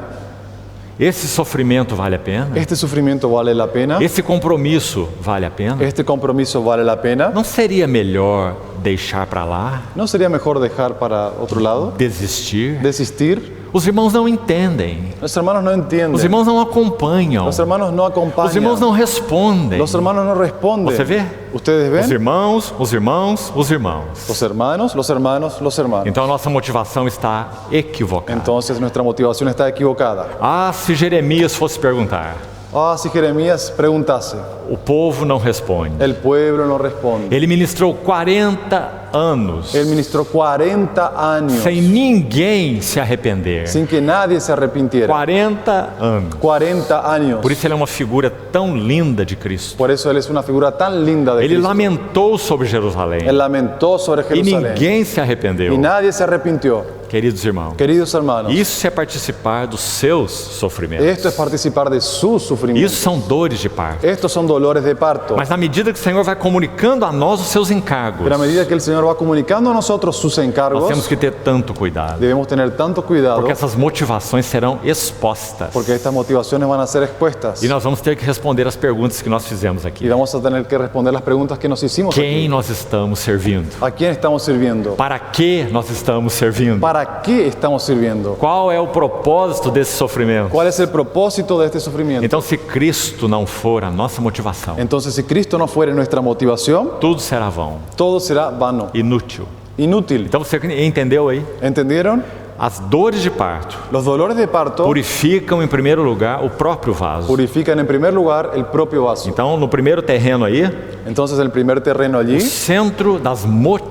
Esse sofrimento vale a pena? ¿Este sufrimiento vale la pena? Esse compromisso vale a pena? ¿Este compromiso vale la pena? Não seria melhor deixar para lá? ¿No sería mejor dejar para otro lado? Desistir? ¿Desistir? Os irmãos não entendem. Los hermanos no entienden. Os irmãos não acompanham. Los hermanos no acompañan. Os irmãos não respondem. Los hermanos no responden. Você vê? ¿Ustedes Os ven? irmãos, os irmãos, os irmãos. Los hermanos, los hermanos, los hermanos. Então a nossa motivação está equivocada. Entonces nuestra motivación está equivocada. Ah, se Jeremias fosse perguntar, Ah, si Jeremías preguntase, o povo não responde. el pueblo no responde. Ele ministrou 40 anos Él ministró 40 años sem ninguém se arrepender. sin que nadie se arrepintiera. 40 anos. 40 años. Por isso ele é uma figura tão linda de Cristo. Por eso Él es una figura tan linda de Ele Cristo. lamentou sobre Jerusalém Él lamentó sobre e Jerusalén. ninguém se Y arrependeu. nadie se arrepintió. Queridos irmãos, Queridos hermanos, isso é participar dos seus sofrimentos. esto es participar de su sufrimiento. Isso são dores de parto. Estos son dolores de parto. Mas na medida que o Senhor vai comunicando a nós os seus encargos, Pero a medida que el Señor va comunicando a nosotros sus nós encargos, temos que ter tanto cuidado, debemos tener tanto cuidado porque essas motivações serão expostas. porque estas motivaciones van a ser expuestas. E nós vamos ter que responder as perguntas que nós fizemos Y aqui. vamos a tener que responder las preguntas que nos hicimos Quem aquí. nós estamos servindo? ¿A quién estamos sirviendo? Para que nós estamos servindo? ¿Para qué estamos sirviendo? Qual é o propósito desse sofrimento? ¿Cuál es el propósito de este sufrimiento? Então, se Cristo não for a nossa motivação, Entonces, si Cristo no fuera nuestra motivación, tudo será vão, todo será vano, inútil. inútil. Então, você entendeu aí? ¿Entendieron? As dores de parto Los dolores de parto purificam em primeiro lugar o próprio vaso. purifican en primer lugar el propio vaso. Então, no primeiro terreno aí, Entonces, el primer terreno o allí, centro das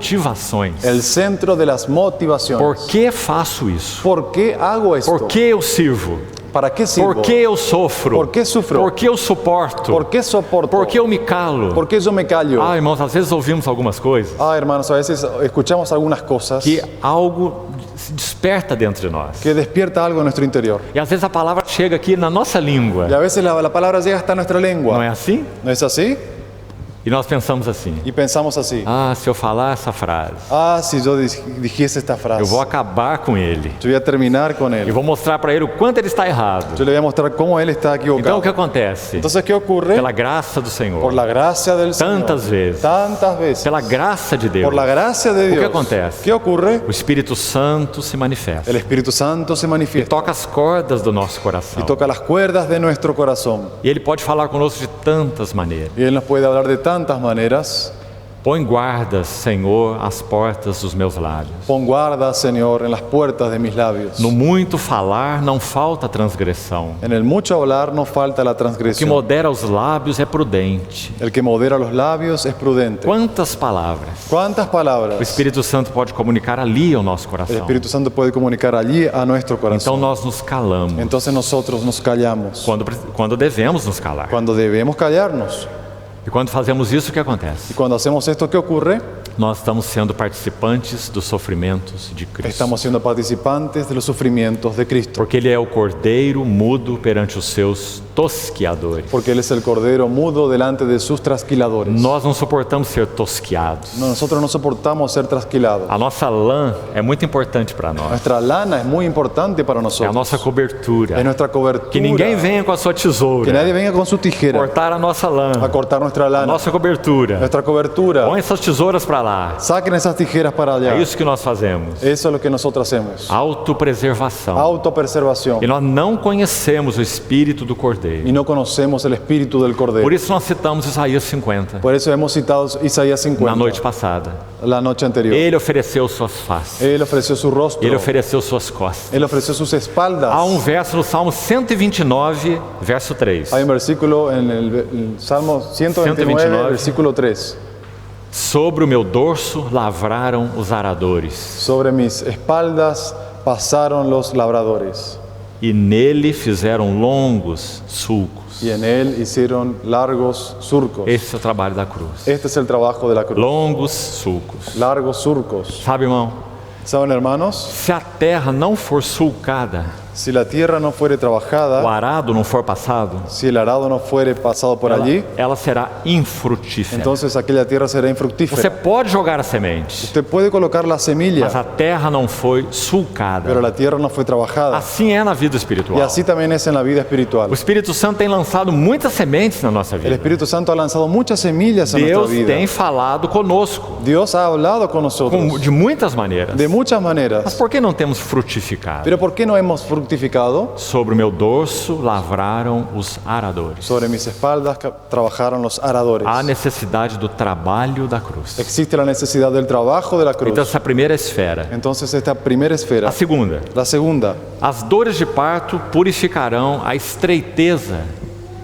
motivações. el centro de las motivaciones. Por que faço isso? ¿Por qué hago esto? Por que eu sirvo? ¿Para qué sirvo? Por que eu sofro? Por que sofro? Por que eu suporto? ¿Por qué soporto? Por que eu me calo? ¿Por qué yo me callo? Ah, irmãos, às vezes ouvimos algumas coisas Hermanos, a veces escuchamos algunas cosas que algo se desperta dentro de nós. que despierta algo en nuestro interior. E às vezes a palavra chega aqui na nossa língua. Y a veces la palabra llega hasta nuestra lengua. Não é assim? ¿No es así? E nós pensamos assim: Y pensamos así, se eu falar essa frase, si yo dijese esta frase, eu vou acabar com ele. yo voy a terminar con E él. vou mostrar para ele o quanto ele está errado. Yo le voy a mostrar cómo él está Então equivocado. o que acontece? Entonces, ¿qué ocurre? Pela graça do Senhor, Por la gracia del Señor, tantas vezes, tantas veces, pela graça de Deus, por la gracia de o que Dios, acontece? ¿qué ocurre? O Espírito Santo se manifesta El Espíritu Santo se e manifiesta toca as cordas do nosso y coração. toca las cuerdas de nuestro corazón. E Ele pode falar conosco de tantas maneiras. Y Él nos puede hablar de tantas maneras. Põe guardas, Senhor, às portas dos meus lábios. Pon guarda, Señor, en las puertas de mis labios. No muito falar não falta transgressão. En el mucho hablar no falta la O que transgresión. modera os lábios é prudente. El que modera los labios es prudente. Quantas palavras ¿Cuántas o palabras Espírito Santo pode comunicar ali ao nosso el coração? Espíritu Santo puede comunicar allí a nuestro Então corazón? nós nos calamos Entonces nosotros nos callamos quando devemos nos calar. cuando debemos callarnos. E quando fazemos isso, o que acontece? Y cuando hacemos esto, ¿qué ocurre? Nós estamos sendo participantes dos sofrimentos de Cristo. Estamos siendo participantes de los sufrimientos de Cristo. Porque Ele é o cordeiro mudo perante os seus tosquiadores. Porque Él es el cordero mudo delante de sus trasquiladores. Nós não suportamos ser tosquiados. No, nosotros no soportamos ser trasquilados. A nossa lã é muito importante para nós. Nuestra lana es muy importante para É a nosotros. nossa cobertura. Es nuestra cobertura. Que ninguém venha com a sua Que tesoura nadie venga con su tijera cortar a nossa lã, a cortar nuestra a lana. nossa cobertura. Nuestra cobertura. Põe essas tesouras para lá. Saquen esas tijeras para allá. É isso que nós fazemos. Eso es lo que nosotros hacemos. Autopreservação. Autopreservación. E nós não conhecemos o espírito do cordeiro. Y no conocemos el espíritu del cordero. Por isso nós citamos Isaías 50 Por eso hemos citado Isaías 50 na noite passada. la noche anterior. Ele ofereceu suas faces. Él ofreció su rostro. Ele ofereceu suas costas. Él ofreció sus espaldas. Há verso no Salmo 129, verso 3. Hay un versículo en el Salmo 129, 129. versículo 3. Sobre o meu dorso lavraram os aradores, Sobre mis espaldas pasaron los labradores e nele fizeram longos sulcos. y en él hicieron largos surcos. Esse é o trabalho da cruz. Este es el trabajo de la cruz. Longos sulcos. Largos surcos. Sabe, irmão, ¿Saben, hermanos? se a terra não for sulcada, Si la tierra no fuere o trabajada, arado não for passado, si el arado no fuere pasado por allí, ela será infrutífera. entonces aquella tierra será Você infructífera. pode jogar a semente, Usted puede colocar la mas semilla, a terra não foi sulcada. pero la tierra no fue trabajada. Assim é na vida Y espiritual. así también es en la vida espiritual. O Espírito Santo tem lançado muitas sementes na nossa El vida. Espíritu Santo ha lanzado muchas semillas en nuestra Deus vida. tem falado conosco Dios ha hablado con nosotros de muitas maneiras. de muchas Mas maneras. por que não temos frutificado? Pero ¿por qué no hemos fructificado? Sobre o meu dorso lavraram os aradores. Sobre mis espaldas trabajaron los aradores. Há necessidade do trabalho da cruz. Existe la necesidad del trabajo de la cruz. Então essa primeira esfera. Entonces esta primera esfera. A segunda, La segunda, as dores de parto purificarão a estreiteza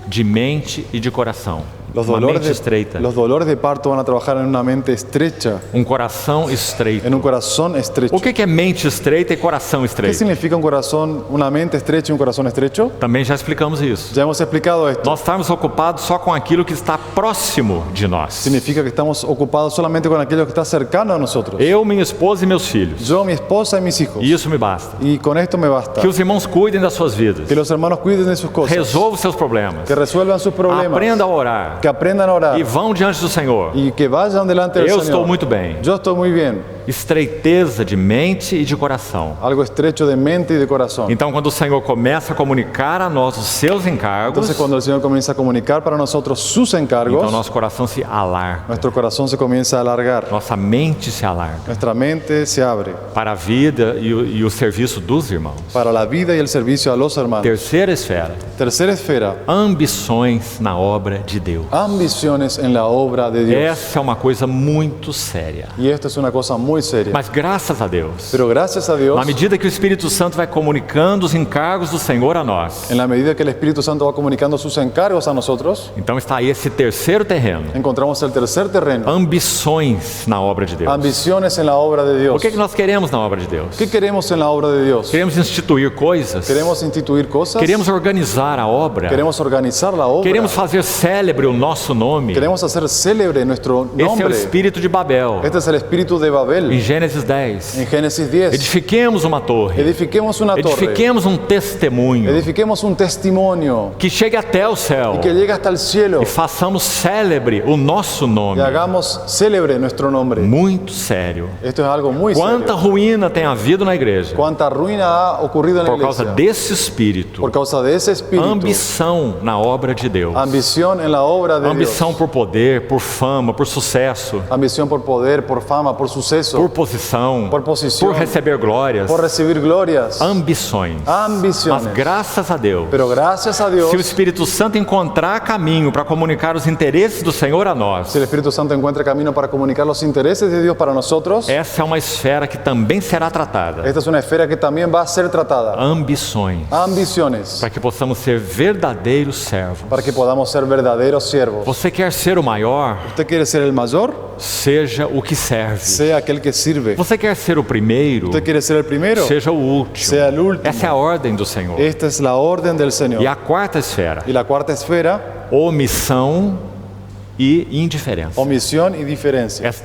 de mente e de coração. los Uma dolores, mente estreita, los dolores de parto van a trabajar en una mente estrecha, coração estreito. en un corazón estrecho. O que é mente estreita e coração ¿Qué estreito? significa un corazón, una mente estrecha y un corazón estrecho? Também já explicamos isso. Ya hemos explicado esto. Nós estamos ocupados só com aquilo que está próximo de nós. Significa que estamos ocupados solamente con aquello que está cercano a nosotros. Eu, minha esposa e meus filhos. Yo, mi esposa y mis hijos. E isso me basta. Y con esto me basta. Que os irmãos cuidem das suas vidas. Que los hermanos cuiden de sus cosas. Resolvam seus problemas. Que resuelvan sus problemas. Aprenda a orar. Que aprendan a orar. E vão diante do Senhor. Y que vayan delante del Eu Señor. estou muito bem. Yo estoy muy bien. Estreiteza de mente e de coração. Algo estrecho de mente y de corazón. Então, quando o Senhor começa a comunicar a nós os seus encargos, Entonces cuando el Señor comienza a comunicar para nosotros sus encargos, então nosso coração se alarga. nuestro corazón se comienza a alargar. Nossa mente se alarga Nuestra mente se abre para a vida e o serviço dos irmãos. para la vida y el servicio a los hermanos. Terceira esfera, Tercera esfera, ambições na obra de Deus. ambiciones en la obra de Dios. Essa é uma coisa muito séria. Y esto es una cosa muy seria. Mas graças a Deus, Pero gracias a Dios, na medida que o Espírito Santo vai comunicando os encargos do Senhor a nós, en la medida que el Espíritu Santo va comunicando sus encargos a nosotros, então está aí esse terceiro terreno. encontramos el tercer terreno, Ambições na obra de Deus. ambiciones en la obra de Dios. O que nós queremos na obra de Deus? ¿Qué queremos en la obra de Dios? Queremos instituir coisas? Queremos instituir cosas, Queremos organizar a obra? queremos organizar la obra, Queremos fazer célebre o nosso nome? queremos hacer célebre nuestro Esse é o nombre. espírito de Babel. Este es el espíritu de Babel. Él. Em Gênesis 10. En Génesis 10. Edifiquemos uma torre. Edifiquemos una torre. Edifiquemos um testemunho Edifiquemos un testimonio que chegue até o céu y que llegue hasta el cielo e façamos célebre o nosso y nome. hagamos célebre nuestro nombre. Muito sério. Esto es algo muy Quanta serio. ruína tem havido na igreja Cuánta ruina ha ocurrido en la por causa iglesia desse espírito. por causa de ese espíritu. Ambição na obra de Deus. Ambición en la obra de Ambição Dios. por poder, por fama, por sucesso, Ambición por poder, por fama, por suceso, por posição, por posición, por receber glórias. por recibir glorias. Ambições. Ambiciones. Mas graças a Deus, Pero gracias a Dios, se o Espírito Santo encontrar caminho para comunicar os interesses do Senhor a nós, si el Espíritu Santo encuentra camino para comunicar los intereses de Dios para nosotros, essa é uma esfera que também será tratada. esta es una esfera que también va a ser tratada. Ambições. Ambiciones, Para que possamos ser verdadeiros servos. para que podamos ser verdaderos siervos. Você quer ser o maior? ¿Usted quiere ser el mayor? Seja o que serve. Sea aquel que sirve. Você quer ser o primeiro? ¿Usted quiere ser el primero? Seja o último. Sea el último. Essa é a ordem do Senhor. Esta es la orden del Señor. E a quarta esfera, Y la cuarta esfera, omissão e indiferença. omisión y diferencia. Esse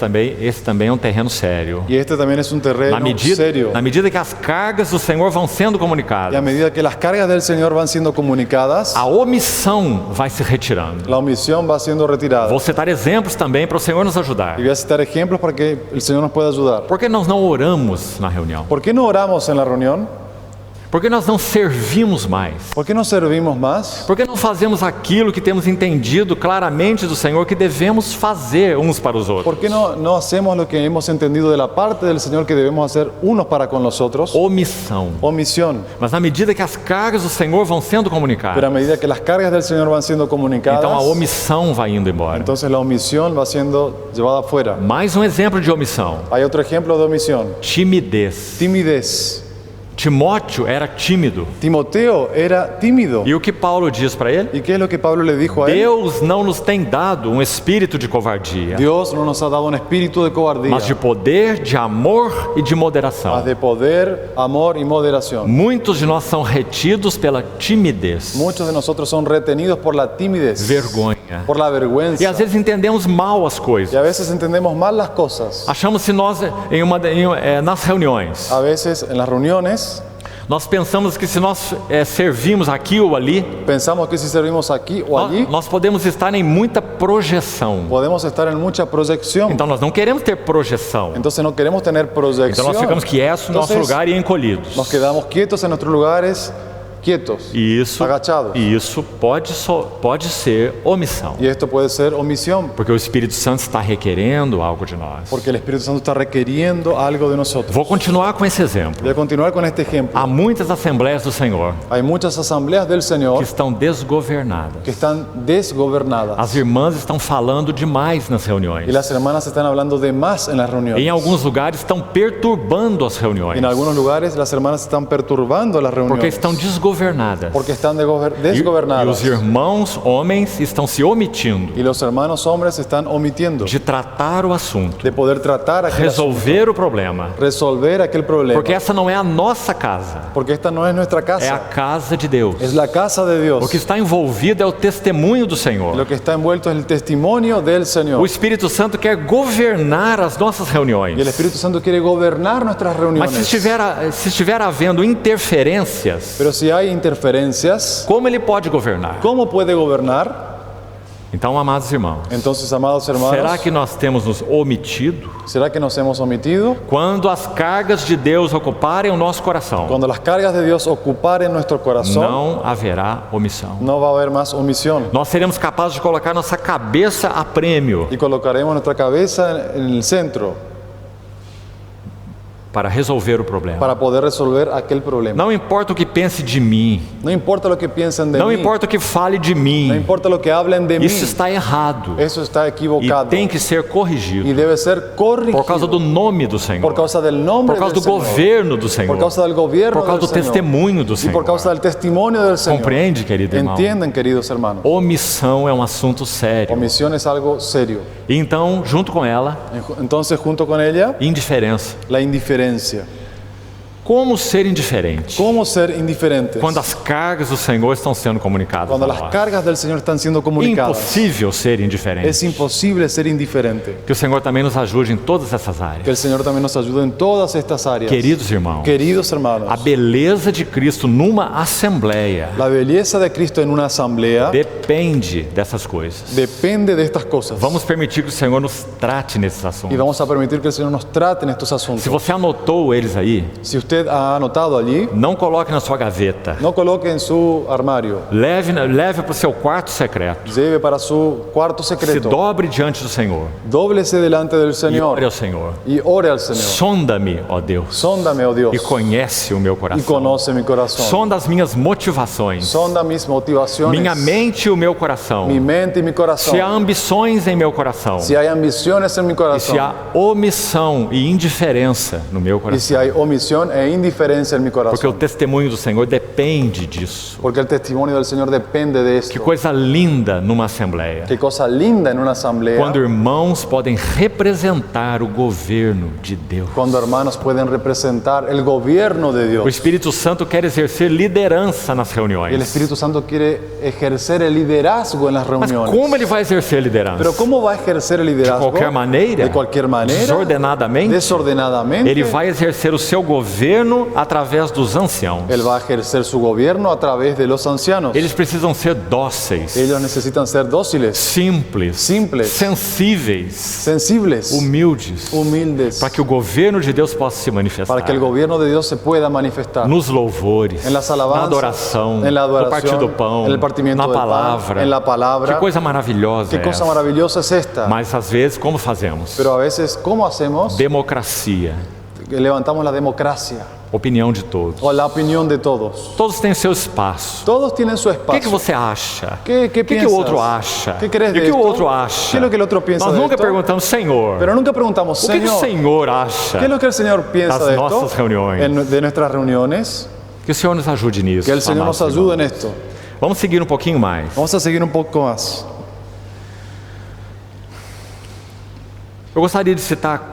também é um terreno sério. Y este también es un terreno serio. Na medida que as cargas do Senhor vão sendo Y a comunicadas, medida que las cargas del Señor van siendo comunicadas, a omissão vai se retirando. la omisión va siendo retirada. Vou citar exemplos também para o Senhor nos ajudar. Y voy a citar ejemplos para que el Señor nos pueda ayudar. Por que nós não oramos na reunião? ¿Por qué no oramos en la reunión? Por que nós não servimos mais? ¿Por qué no servimos más? Por que não fazemos aquilo que temos entendido claramente do Senhor que devemos fazer uns para os outros? ¿Por qué no hacemos lo que hemos entendido de la parte del Señor que debemos hacer unos para con los otros? Omissão. Omisión. Mas na medida que as cargas do Senhor vão sendo Pero a comunicadas, medida que las cargas del Señor van siendo comunicadas, então a omissão vai indo embora. entonces la omisión va siendo llevada afuera. Mais um exemplo de omissão: Hay otro ejemplo de omisión. timidez. Timidez. Timóteo era tímido. Timoteo era tímido. E o que Paulo diz para ele? ¿Y qué es lo que Pablo le dijo a él? Deus não nos tem dado um espírito de covardia, Dios no nos ha dado un espíritu de cobardía, mas de poder, de amor e de moderação. mas de poder, amor y moderación. Muitos de nós são retidos pela timidez, Muchos de nosotros son retenidos por la timidez, vergonha. por la E vergüenza. às vezes entendemos mal as Y coisas. a veces entendemos mal las cosas. Achamos que nós, nas reuniões, A veces en las reuniones nós pensamos que se nós servimos aqui ou ali, pensamos que si servimos aquí o allí, nós podemos estar em muita projeção. podemos estar en mucha proyección. Então nós não queremos ter projeção. Entonces no queremos tener Então proyección. nós ficamos quietos no nosso Entonces, lugar e encolhidos. nos quedamos quietos en nuestros lugares, quietos, E agachados. isso pode ser omissão. Y esto puede ser omisión, Porque o Espírito Santo está requerendo algo de nós. porque el Espíritu Santo está requiriendo algo de nosotros. Vou continuar com esse exemplo. Voy a continuar con este ejemplo. Há muitas assembleias do Senhor Hay muchas asambleas del que Señor estão desgovernadas. que están desgobernadas. As irmãs estão falando demais nas Y reuniões. las hermanas están hablando de más en las reuniones. Em alguns lugares estão perturbando as reuniões. En algunos lugares las hermanas están perturbando las Porque reuniones. estão desgovernadas. Porque están E desgobernadas. os irmãos homens estão se omitindo Y los hermanos hombres están omitiendo de tratar o assunto, de poder tratar aquel asunto, resolver o problema. resolver aquel problema. Porque essa não é a nossa casa, Porque esta no es nuestra é a casa, casa de Deus. es la casa de Dios. O que está envolvido é o testemunho do Lo Senhor. que está envuelto es el testimonio del Señor. O Espírito Santo quer governar as nossas Y el reuniões. Espíritu Santo quiere gobernar nuestras Mas reuniones. se estiver havendo interferências, Pero si hay interferencias, como ele pode governar? ¿cómo puede gobernar? Então, amados irmãos, Entonces, amados hermanos, será que nós temos nos omitido? ¿será que nos hemos omitido? Quando as cargas de Deus ocuparem o nosso coração, Cuando las cargas de Dios ocuparen nuestro corazón, não haverá omissão. no va a haber más omisión. Nós seremos capazes de colocar nossa cabeça a prêmio Y colocaremos nuestra cabeza en el centro para resolver o problema. para poder resolver aquel problema. Não importa o que pense de mim, No importa lo que piensen de não mí, importa o que fale de no mim, importa lo que hablen de mí, isso está errado eso está e equivocado tem que ser y corrigido debe ser corregido por causa do nome do por Senhor, causa del nombre por causa do del Señor, governo do por Senhor, causa del gobierno por causa del do Señor testemunho do y por causa Senhor. del testimonio del Señor. Compreende, querido irmão? Entienden, queridos hermanos, Omissão é um assunto sério. omisión es algo serio. E então, junto com ela, Entonces, junto con ella, indiferença. la indiferencia. Como ser indiferente ¿Cómo ser indiferentes? quando as cargas do Senhor estão sendo comunicadas Cuando a las nós? cargas del Señor están siendo comunicadas. Impossível ser indiferente. Es imposible ser indiferente. Que o Senhor também nos ajude em todas essas áreas. Que el Señor también nos ayude en todas estas áreas. Queridos irmãos, Queridos hermanos, a beleza de Cristo numa assembleia la belleza de Cristo en una asamblea depende dessas coisas. depende de estas cosas. Vamos permitir que o Senhor nos trate nesses Y assuntos. vamos a permitir que el Señor nos trate en estos asuntos. Se você anotou eles aí, Si usted ha anotado allí, não coloque na sua gaveta. no coloque en su armario. Leve para o seu quarto secreto. Lleve para su cuarto Se secreto. dobre diante do Senhor Dóblese delante del e ore Señor ao Senhor. y ore al Señor. Sonda-me, ó Deus, Sóndame, oh Dios, e conhece o meu y coração. conoce mi corazón. Sonda as minhas motivações, Sonda mis motivaciones, minha mente e o meu coração. mi mente y mi Se há corazón. ambições em meu coração, Si hay ambiciones en mi e se corazón, há omissão e indiferença no meu y si coração. hay omisión e indiferencia en mi Porque o corazón. testemunho do Senhor depende disso. Porque el testimonio del Señor depende de Que esto. coisa linda numa assembleia. Qué cosa linda en una asamblea. Quando irmãos podem representar o governo de Deus. Cuando hermanos pueden representar el gobierno de O Dios. Espírito Santo quer exercer liderança nas Y el reuniões. Espíritu Santo quiere ejercer el liderazgo en las Mas reuniones. como ele vai exercer liderança? Pero ¿cómo va a ejercer el liderazgo? De qualquer maneira? De cualquier manera. Desordenadamente? Desordenadamente. Ele vai exercer o seu governo através dos anciãos. Él va a ejercer su gobierno a través de los ancianos. Eles precisam ser dóceis, Ellos necesitan ser dóciles, simples, Simples. sensíveis, sensibles, humildes, humildes, para que o governo de Deus possa se manifestar. para que el gobierno de Dios se pueda manifestar. Nos louvores, En las na alabanzas, adoração, en la no partir adoración, do pão, en el partimiento na del pan, palavra. en la palabra. Que coisa maravilhosa Qué é cosa essa. maravillosa es esta. Mas às vezes, como fazemos? Pero a veces, ¿cómo hacemos? Democracia, Levantamos la democracia opinião de todos. o la opinión de todos. Todos têm seu espaço. Todos tienen su O que espacio. você acha? ¿Qué O que piensas? o outro acha? ¿Qué crees E de o que o esto? outro acha? ¿Qué es lo que el otro piensa Nós de nunca esto? perguntamos, Senhor, Pero nunca preguntamos, o que o Señor, Senhor acha ¿qué es lo que el Señor piensa das de esto? nossas reuniões? De nuestras reuniones. Que o Senhor nos ajude nisso. Que el Señor nos amados ayude en irmãos. esto. Vamos seguir um pouquinho mais. Vamos a seguir un poco más. Eu gostaria de citar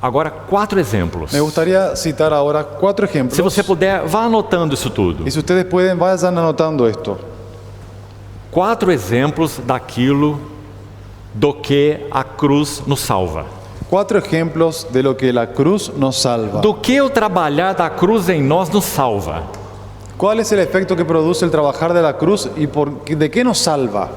agora 4 exemplos. Me gustaría citar ahora 4 ejemplos. Se você puder, vá anotando isso tudo. Y si ustedes pueden, vayan anotando esto. 4 exemplos daquilo do que a cruz nos salva. 4 ejemplos de lo que la cruz nos salva. Do que o trabalhar da cruz em nós nos salva? ¿Cuál es el efecto que produce el trabajar de la cruz y de qué nos salva?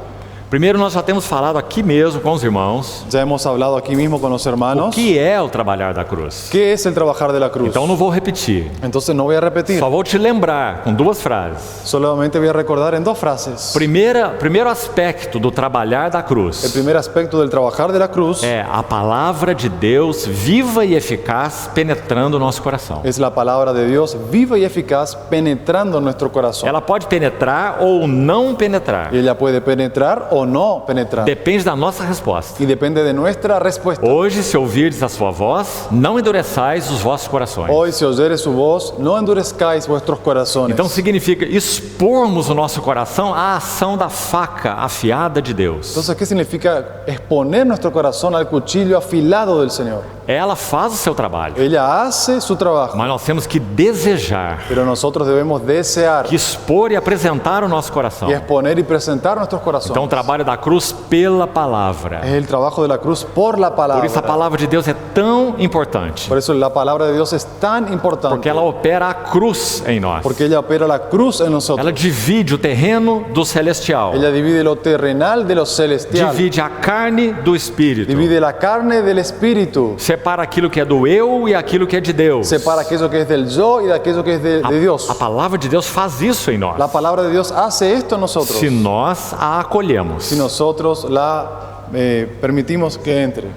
Primeiro, nós já temos falado aqui mesmo com os irmãos Ya hemos hablado aquí mismo con los o hermanos. que é o trabalhar da cruz. ¿Qué es el trabajar de la cruz? Então não vou repetir. Entonces no voy a repetir. Só vou te lembrar com 2 frases. Solamente voy a recordar en 2 frases. Primeiro aspecto do trabalhar da El cruz primer aspecto del trabajar de la cruz é a palavra de Deus viva e eficaz penetrando o nosso coração. es la palabra de Dios viva y eficaz penetrando en nuestro corazón. Ela pode penetrar ou não penetrar. Y ella puede penetrar o no penetrar. Depende da nossa resposta. Y depende de nuestra respuesta. Hoje, se ouvirdes a sua voz, não endureçais os vossos corações. Hoy, si oyeres su voz, no endurezcáis vuestros corazones. Então significa expormos o nosso coração à ação da faca afiada de Deus. Entonces, ¿qué significa exponer nuestro corazón al cuchillo afilado del Señor? Ela faz o seu trabalho, Ella hace su trabajo, mas nós temos que desejar, pero nosotros debemos desear que expor e apresentar o nosso coração. y exponer y presentar nuestros corazones. Então o trabalho da cruz pela palavra. Es el trabajo de la cruz por la palabra. Por isso a palavra de Deus é tão importante, Por eso la palabra de Dios es tan importante. porque ela opera a cruz em nós. Porque ella opera la cruz en nosotros. Ela divide o terreno do celestial, Ella divide lo terrenal de lo celestial. divide a carne do espírito, Divide la carne del espíritu. separa aquilo que é do eu e aquilo que é de Deus. Separa aquello que es del yo y de aquello que es de Dios. A palavra de Deus faz isso em nós, La palabra de Dios hace esto en nosotros. se nós a acolhemos. Si nosotros la permitimos que entre.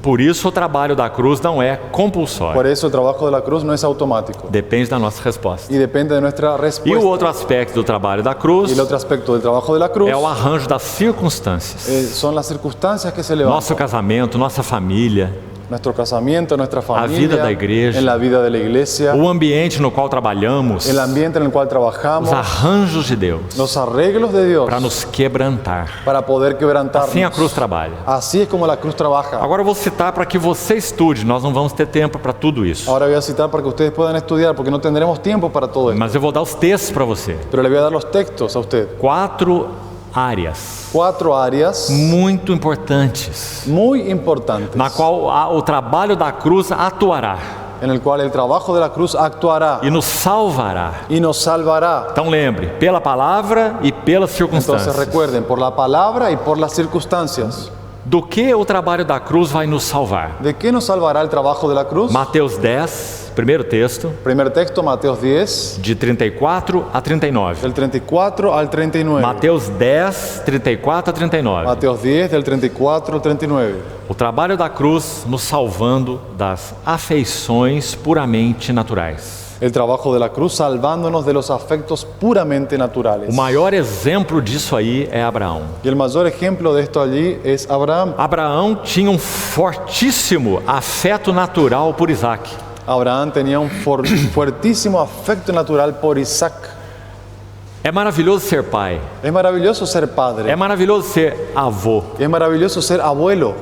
Por isso o trabalho da cruz não é Por compulsório, eso el trabajo de la cruz no es automático. depende da nossa resposta. Y depende de nuestra E o respuesta. outro aspecto do trabalho da cruz Y el otro aspecto del trabajo de la cruz é o arranjo das circunstâncias. son las circunstancias que se Nosso levantan. casamento, nossa família, nuestro casamiento, nuestra familia, vida da igreja, en la vida de la iglesia, o ambiente no qual trabalhamos, el ambiente en el cual trabajamos, os arranjos de Deus los arreglos de Dios para nos quebrantar. para poder quebrantarnos. Assim a cruz trabalha. Así es como la cruz trabaja. Agora eu vou citar para que você estude, nós não vamos ter tempo para tudo isso. Ahora voy a citar para que ustedes puedan estudiar, porque no tendremos tiempo para todo esto. Mas eu vou dar os textos para você. Pero le voy a dar los textos a usted. 4 áreas 4 áreas muito importantes, muy importantes, na qual o trabalho da cruz atuará en el cual el trabajo de la cruz actuará e nos salvará. y nos salvará. Então lembre, pela palavra e pelas Entonces circunstâncias. recuerden, por la palabra y por las circunstancias. Do que o trabalho da cruz vai nos salvar? ¿De qué nos salvará el trabajo de la cruz? Mateus 10, primeiro texto, Primer texto, Mateos 10, de 34 a 39. del 34 al 39. Mateus 10, 34 a 39. Mateos 10, del 34 al 39. O trabalho da cruz nos salvando das afeições puramente naturais. El trabajo de la cruz salvándonos de los afectos puramente naturales. O maior exemplo disso aí é Abraão. Y el mayor ejemplo de esto allí es Abraham. Abraão tinha fortíssimo afeto natural por Isaac. Abraham tenía un fuertísimo afecto natural por Isaac. É maravilhoso ser pai. Es maravilloso ser padre. É maravilhoso ser avô. Es maravilloso ser abuelo.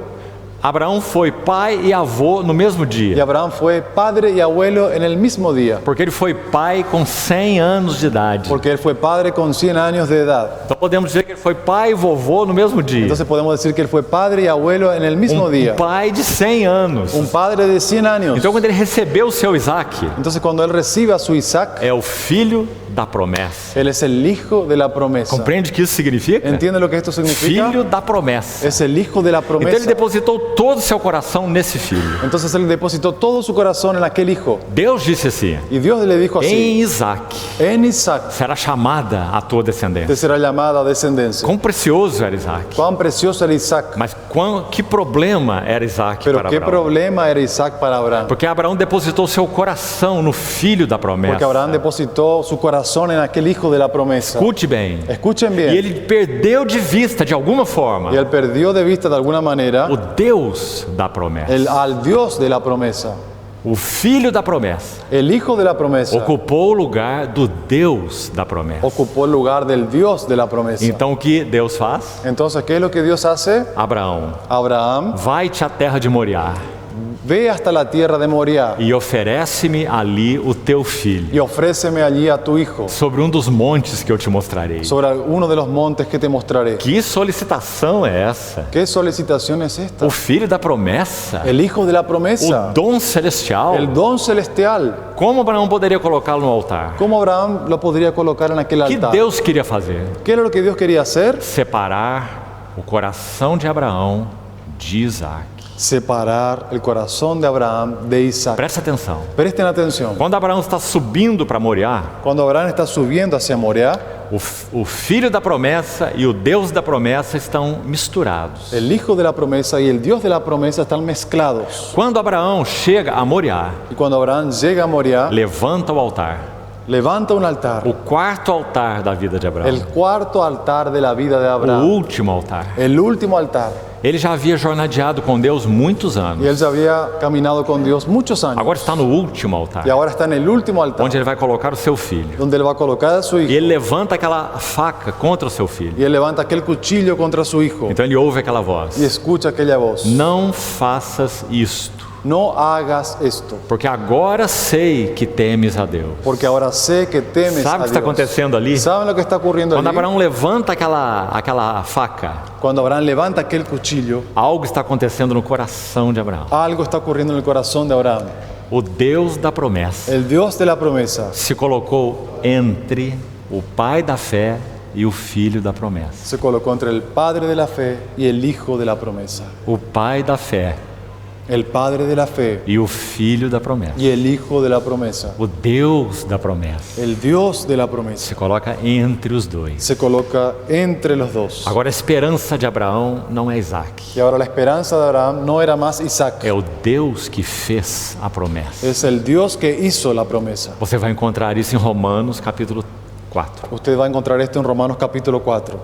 Abraão foi pai e avô no mesmo Y dia. Abraham fue padre y abuelo en el mismo día. Porque ele foi pai com 100 anos de idade. Porque él fue padre con 100 años de edad. Então podemos dizer que ele foi pai e vovô no mesmo dia. Entonces podemos decir que él fue padre y abuelo en el mismo día. Pai de 100 anos. Un padre de 100 años. Então quando ele recebeu o seu Isaac, Entonces cuando él recibe a su Isaac, é o filho da promessa. él es el hijo de la promesa. Compreende o que isso significa? ¿Entiende lo que esto significa? Filho da promessa. Es el hijo de la Então ele promesa. depositou todo o seu coração nesse filho. Entonces él depositó todo su corazón en aquel hijo. Deus disse assim: Y Dios le dijo así: em Isaac en Isaac será chamada a tua te descendência. será llamada descendencia. Quão precioso era Isaac. Cuán precioso era Isaac. Mas que problema era Isaac Pero para qué Abraão. problema era Isaac para Abraham. Porque Abraão depositou seu coração no filho da promessa. Porque Abraham depositó su corazón en aquel hijo de la promesa. Escute bem. Escuchen E bien. ele perdeu de vista, de alguma forma, Y él perdió de vista de alguna manera o Deus da promessa. al Dios de la promesa. O filho da promessa El hijo de la promesa ocupou o lugar do Deus da promessa. ocupó el lugar del Dios de la promesa. Então o que Deus faz? Entonces, ¿qué es lo que Dios hace? Abraão, Abraham, vai-te à terra de Moriá ve hasta la tierra de Moriah e oferece-me ali o teu filho, y ofréceme allí a tu hijo sobre dos montes que eu te mostrarei. sobre uno de los montes que te mostraré. Que solicitação é essa? ¿Qué solicitación es esta? O filho da promessa, El hijo de la o promesa, dom celestial. el don celestial. Como Abraão poderia colocá-lo no altar? ¿Cómo Abraham lo podría colocar en aquel O que altar? Deus queria fazer? ¿Qué era lo que Dios quería hacer? Separar o coração de Abraão de Isaac. Separar el corazón de Abraham de Isaac. Presta atenção. Presten atención. Quando Abraão está subindo para Moriá, Cuando Abraham está subiendo hacia Moriah, o filho da promessa e o Deus da promessa estão misturados. el hijo de la promesa y el Dios de la promesa están mezclados. Quando Abraão chega a Moriá, Y cuando Abraham llega a Moriah, levanta o altar, levanta un altar. o quarto altar da vida de Abraão, El cuarto altar de la vida de o Abraham. último altar. El último altar. Ele já havia jornadeado com Deus muitos Y anos. él ya había caminado con Dios muchos años. Agora está no último altar, Y ahora está en el último altar, onde ele vai colocar o seu filho. donde él va a colocar a su E hijo. ele levanta aquela faca contra o seu filho. Y él levanta aquel cuchillo contra su hijo. Então ele ouve aquela voz: Y escucha aquella voz. não faças isto, No hagas esto, porque agora sei que temes a Deus. porque ahora sé que temes Sabe o a que está Dios. acontecendo ali? ¿Saben lo que está ocurriendo Quando allí? Abraão levanta aquela faca, Cuando Abraham levanta aquel cuchillo, algo está acontecendo no coração de Abraão. algo está ocurriendo en el corazón de Abraham. O Deus da promessa El Dios de la promesa se colocou entre o pai da fé e o filho da promessa. se colocó entre el Padre de la fe y el Hijo de la promesa. O pai da fé El Padre de la fe e o filho da promessa. y el Hijo de la promesa. O Deus da promessa El Dios de la promesa se coloca entre os dois. se coloca entre los dos. Agora a esperança de Abraão não é Isaac, Y ahora la esperanza de Abraham no era más Isaac, é o Deus que fez a promessa. es el Dios que hizo la promesa. Você vai encontrar isso em Romanos capítulo 4. Usted va a encontrar esto en Romanos capítulo 4.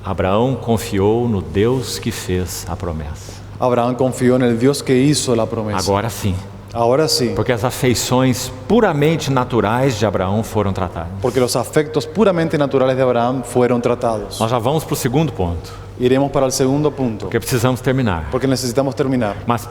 Abraão confiou no Deus que fez a promessa. Abraham confió en el Dios que hizo la promesa. Agora sim, Ahora sí, porque as afeições puramente naturais de Abraão foram tratadas. porque los afectos puramente naturales de Abraham fueron tratados. Nós já vamos para o segundo ponto, Iremos para el segundo punto, porque precisamos terminar. porque necesitamos terminar. Mas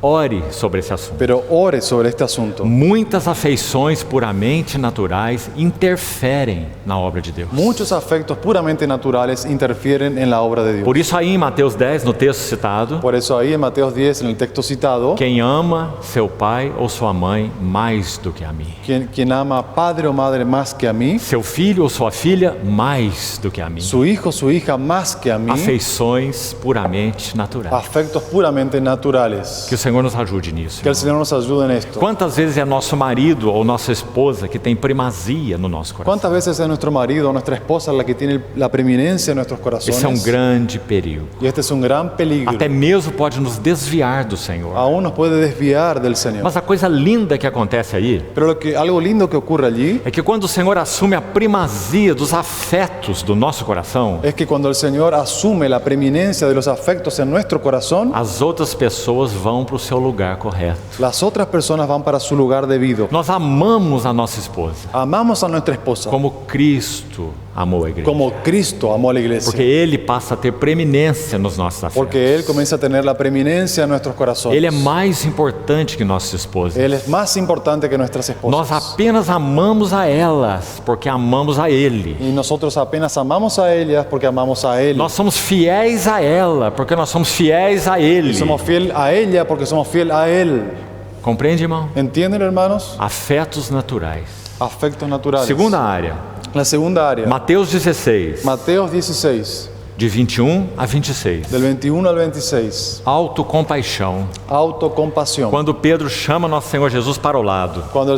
ore sobre esse assunto. Pero ore sobre este asunto. Muitas afeições puramente naturais interferem na obra de Deus. Muchos afectos puramente naturales interfieren en la obra de Dios. Por isso aí em Mateus 10, no texto citado, Por eso ahí en Mateo 10, en el texto citado, quem ama seu pai ou sua mãe mais do que a mim, quien ama a padre o madre más que a mí, seu filho ou sua filha mais do que a mim, su hijo o su hija más que a mí, afeições puramente naturais. afectos puramente naturales. Que o Senhor nos ajude nisso. Que el Señor nos ayude en esto. Quantas vezes é nosso marido ou nossa esposa que tem primazia no nosso coração? ¿Cuántas veces es nuestro marido o nuestra esposa la que tiene la preeminencia en nuestros corazones? Esse é um grande perigo. Y este es un gran peligro. Até mesmo pode nos desviar do Senhor. Aún nos puede desviar del Señor. Mas a coisa linda que acontece aí Pero algo lindo que ocurre allí é que quando o Senhor assume a primazia dos afetos do nosso coração, es que cuando el Señor asume la preeminencia de los afectos en nuestro corazón, as outras pessoas vão para o seu lugar correto. las otras personas van para su lugar debido. Nós amamos a nossa esposa Amamos a nuestra esposa como Cristo amou a igreja. como Cristo amó a la iglesia. Porque Ele passa a ter preeminência nos nossos afetos. Porque Él comienza a tener la preeminencia en nuestros corazones. Ele é mais importante que nossas esposas. Él es más importante que nuestras Nós esposas. apenas amamos a elas porque amamos a Ele. Y nosotros apenas amamos a ellas porque amamos a Él. Nós somos fiéis a ela porque nós somos fiéis a Ele. Y somos fiel a ella porque somos fiel a Él. Compreende, irmão? ¿Entienden, hermanos? Afetos naturais. Afectos naturales. Segunda área, La segunda área. Mateus 16, Mateo 16, de 21 a 26. del 21 al 26. Autocompaixão. Autocompasión. Quando Pedro chama nosso Senhor Jesus para o lado Cuando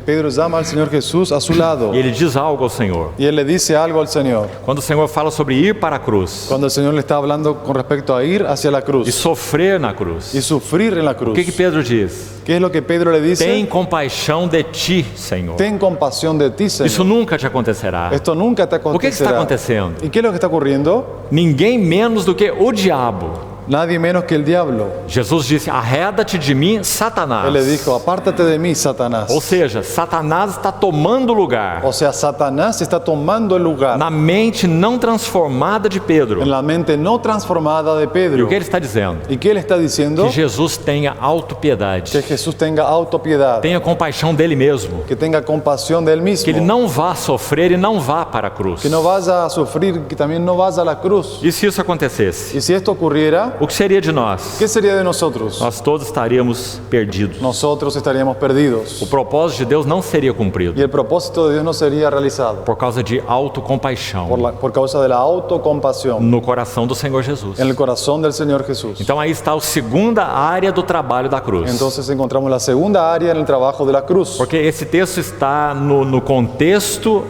Pedro llama al Señor Jesús a su lado e ele diz algo ao Senhor. y Él le dice algo al Señor. Quando o Senhor fala sobre ir para a cruz Cuando el Señor le está hablando con respecto a ir hacia la e cruz sofrer na cruz, y sufrir en la o cruz. que Pedro diz? ¿Qué es lo que Pedro le dice? Tem compaixão de ti, Senhor. Ten compasión de ti, Señor. Isso nunca te acontecerá. Esto nunca te O que está acontecerá. acontecendo? ¿Y qué es lo que está ocurriendo? Ninguém menos do que o diabo. Nadie menos que el diablo. Jesus disse: arreda-te de mim, Satanás. Él le dijo, apártate de mí, Satanás. Ou seja, Satanás está tomando lugar O sea, Satanás está tomando el lugar na mente não transformada de Pedro. en la mente no transformada de E Pedro. o que ele está dizendo? ¿Y qué él está diciendo? Que Jesus tenha autopiedade, Que Jesús tenga autopiedad, tenha compaixão dele mesmo, que tenga compasión de él mismo, que ele não vá sofrer e não vá para a cruz. que no vaya a sufrir, que también no vaya a la cruz. E se isso acontecesse? Y si esto ocurriera, O que seria de nós? ¿qué sería de nosotros? Nós todos estaríamos perdidos. Nosotros estaríamos perdidos. O propósito de Deus não seria cumprido Y el propósito de Dios no sería realizado por causa de autocompaixão por causa de la autocompasión no coração do Senhor Jesus. en el corazón del Señor Jesús. Então aí está a segunda área do trabalho da cruz. Entonces encontramos la segunda área en el trabajo de la cruz. Porque esse texto está no contexto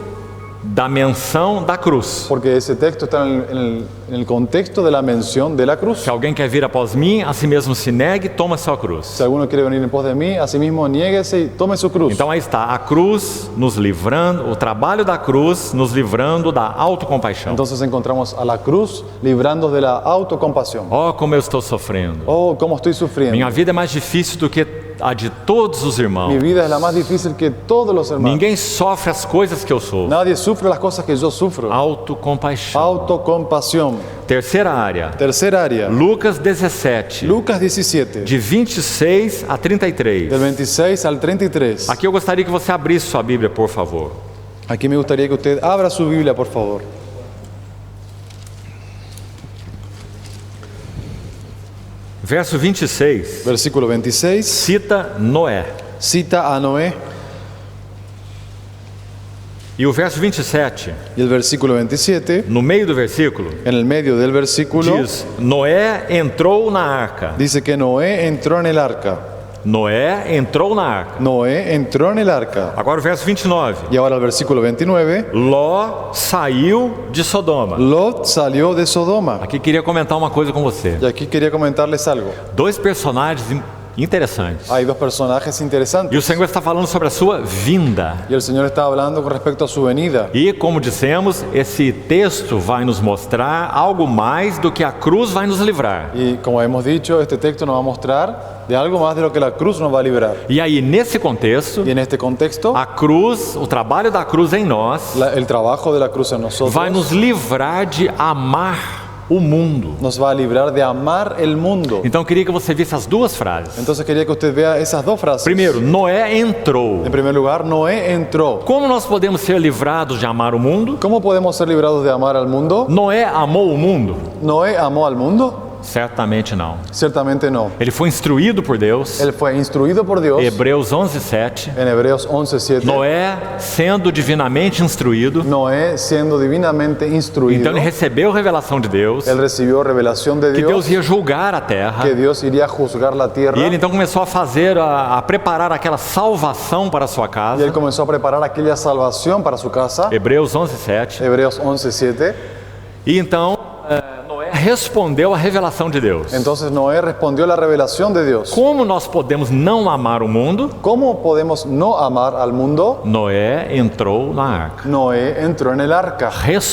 da menção da cruz. Porque ese texto está en el contexto de la mención de la cruz. Se alguém quer vir após mim, a si mesmo se negue, toma sua cruz. Si alguno quiere venir en pos de mí, asimismo niéguese y tome su cruz. Então aí está a cruz nos livrando, o trabalho da cruz nos livrando da autocompaixão. Entonces encontramos a la cruz librando de la autocompasión. Oh, como eu estou sofrendo. Oh, cómo estoy sufriendo. Minha vida é mais difícil do que a de todos os Mi irmãos. vida es la más difícil que todos los hermanos. Ninguém sofre as coisas que eu sofro. Nadie sufre las cosas que yo sufro. Autocompaixão. Autocompasión. Terceira área. Tercera área. Lucas 17, Lucas 17, de 26 a 33. del 26 al 33. Aqui eu gostaria que você abrisse sua Bíblia, por favor. Aquí me gustaría que usted abra su Biblia, por favor. Verso 26 Versículo 26 cita Noé. cita a Noé E o verso 27, y el versículo 27, no meio do versículo, en el medio del versículo, diz: Noé entrou na arca. dice que Noé entró en el arca. Noé entrou na arca. Noé entró en el arca. Agora o verso 29. Y ahora el versículo 29, Ló saiu de Sodoma. Lot salió de Sodoma. Aqui queria comentar uma coisa com você. Y aquí quería comentarles algo. Dois personagens interessantes. Hay dos personajes E interesantes. o Senhor está falando sobre a sua vinda. Y el Señor está hablando con respecto a su venida. E como dissemos, esse texto vai nos mostrar algo mais do que a cruz vai nos livrar. Y como hemos dicho, este texto nos va a mostrar de algo más de lo que la cruz nos va a librar. E aí, nesse contexto, Y en este contexto, a cruz, o trabalho da cruz em nós, el trabajo de la cruz en nosotros vai nos livrar de amar o mundo. nos va a librar de amar el mundo. Então eu queria que você visse as duas frases. Entonces quería que usted vea esas dos frases. Primeiro, Noé entrou. En primer lugar, Noé entró. Como nós podemos ser livrados de amar o mundo? ¿Cómo podemos ser librados de amar al mundo? Noé amou o mundo? ¿Noé amó al mundo? Certamente não. Ciertamente no. Ele foi instruído por Deus. Él fue instruido por Dios. Hebreus 11:7. En Hebreos 11:7. Noé, sendo divinamente instruído, Noé siendo divinamente instruido. então ele recebeu revelação de Deus, Él recibió revelación de que Dios. Deus ia julgar a terra. Que Dios iría a juzgar la tierra. E ele então começou a fazer, a preparar aquela salvação para a sua Y casa. él comenzó a preparar aquella salvación para su casa. Hebreus 11:7. Hebreos 11:7. E então Noé respondeu à revelação de Deus. Entonces Noé respondió a la revelación de Dios. Como nós podemos não amar o mundo? ¿Cómo podemos no amar al mundo? Noé entrou na arca, Noé entró en el arca,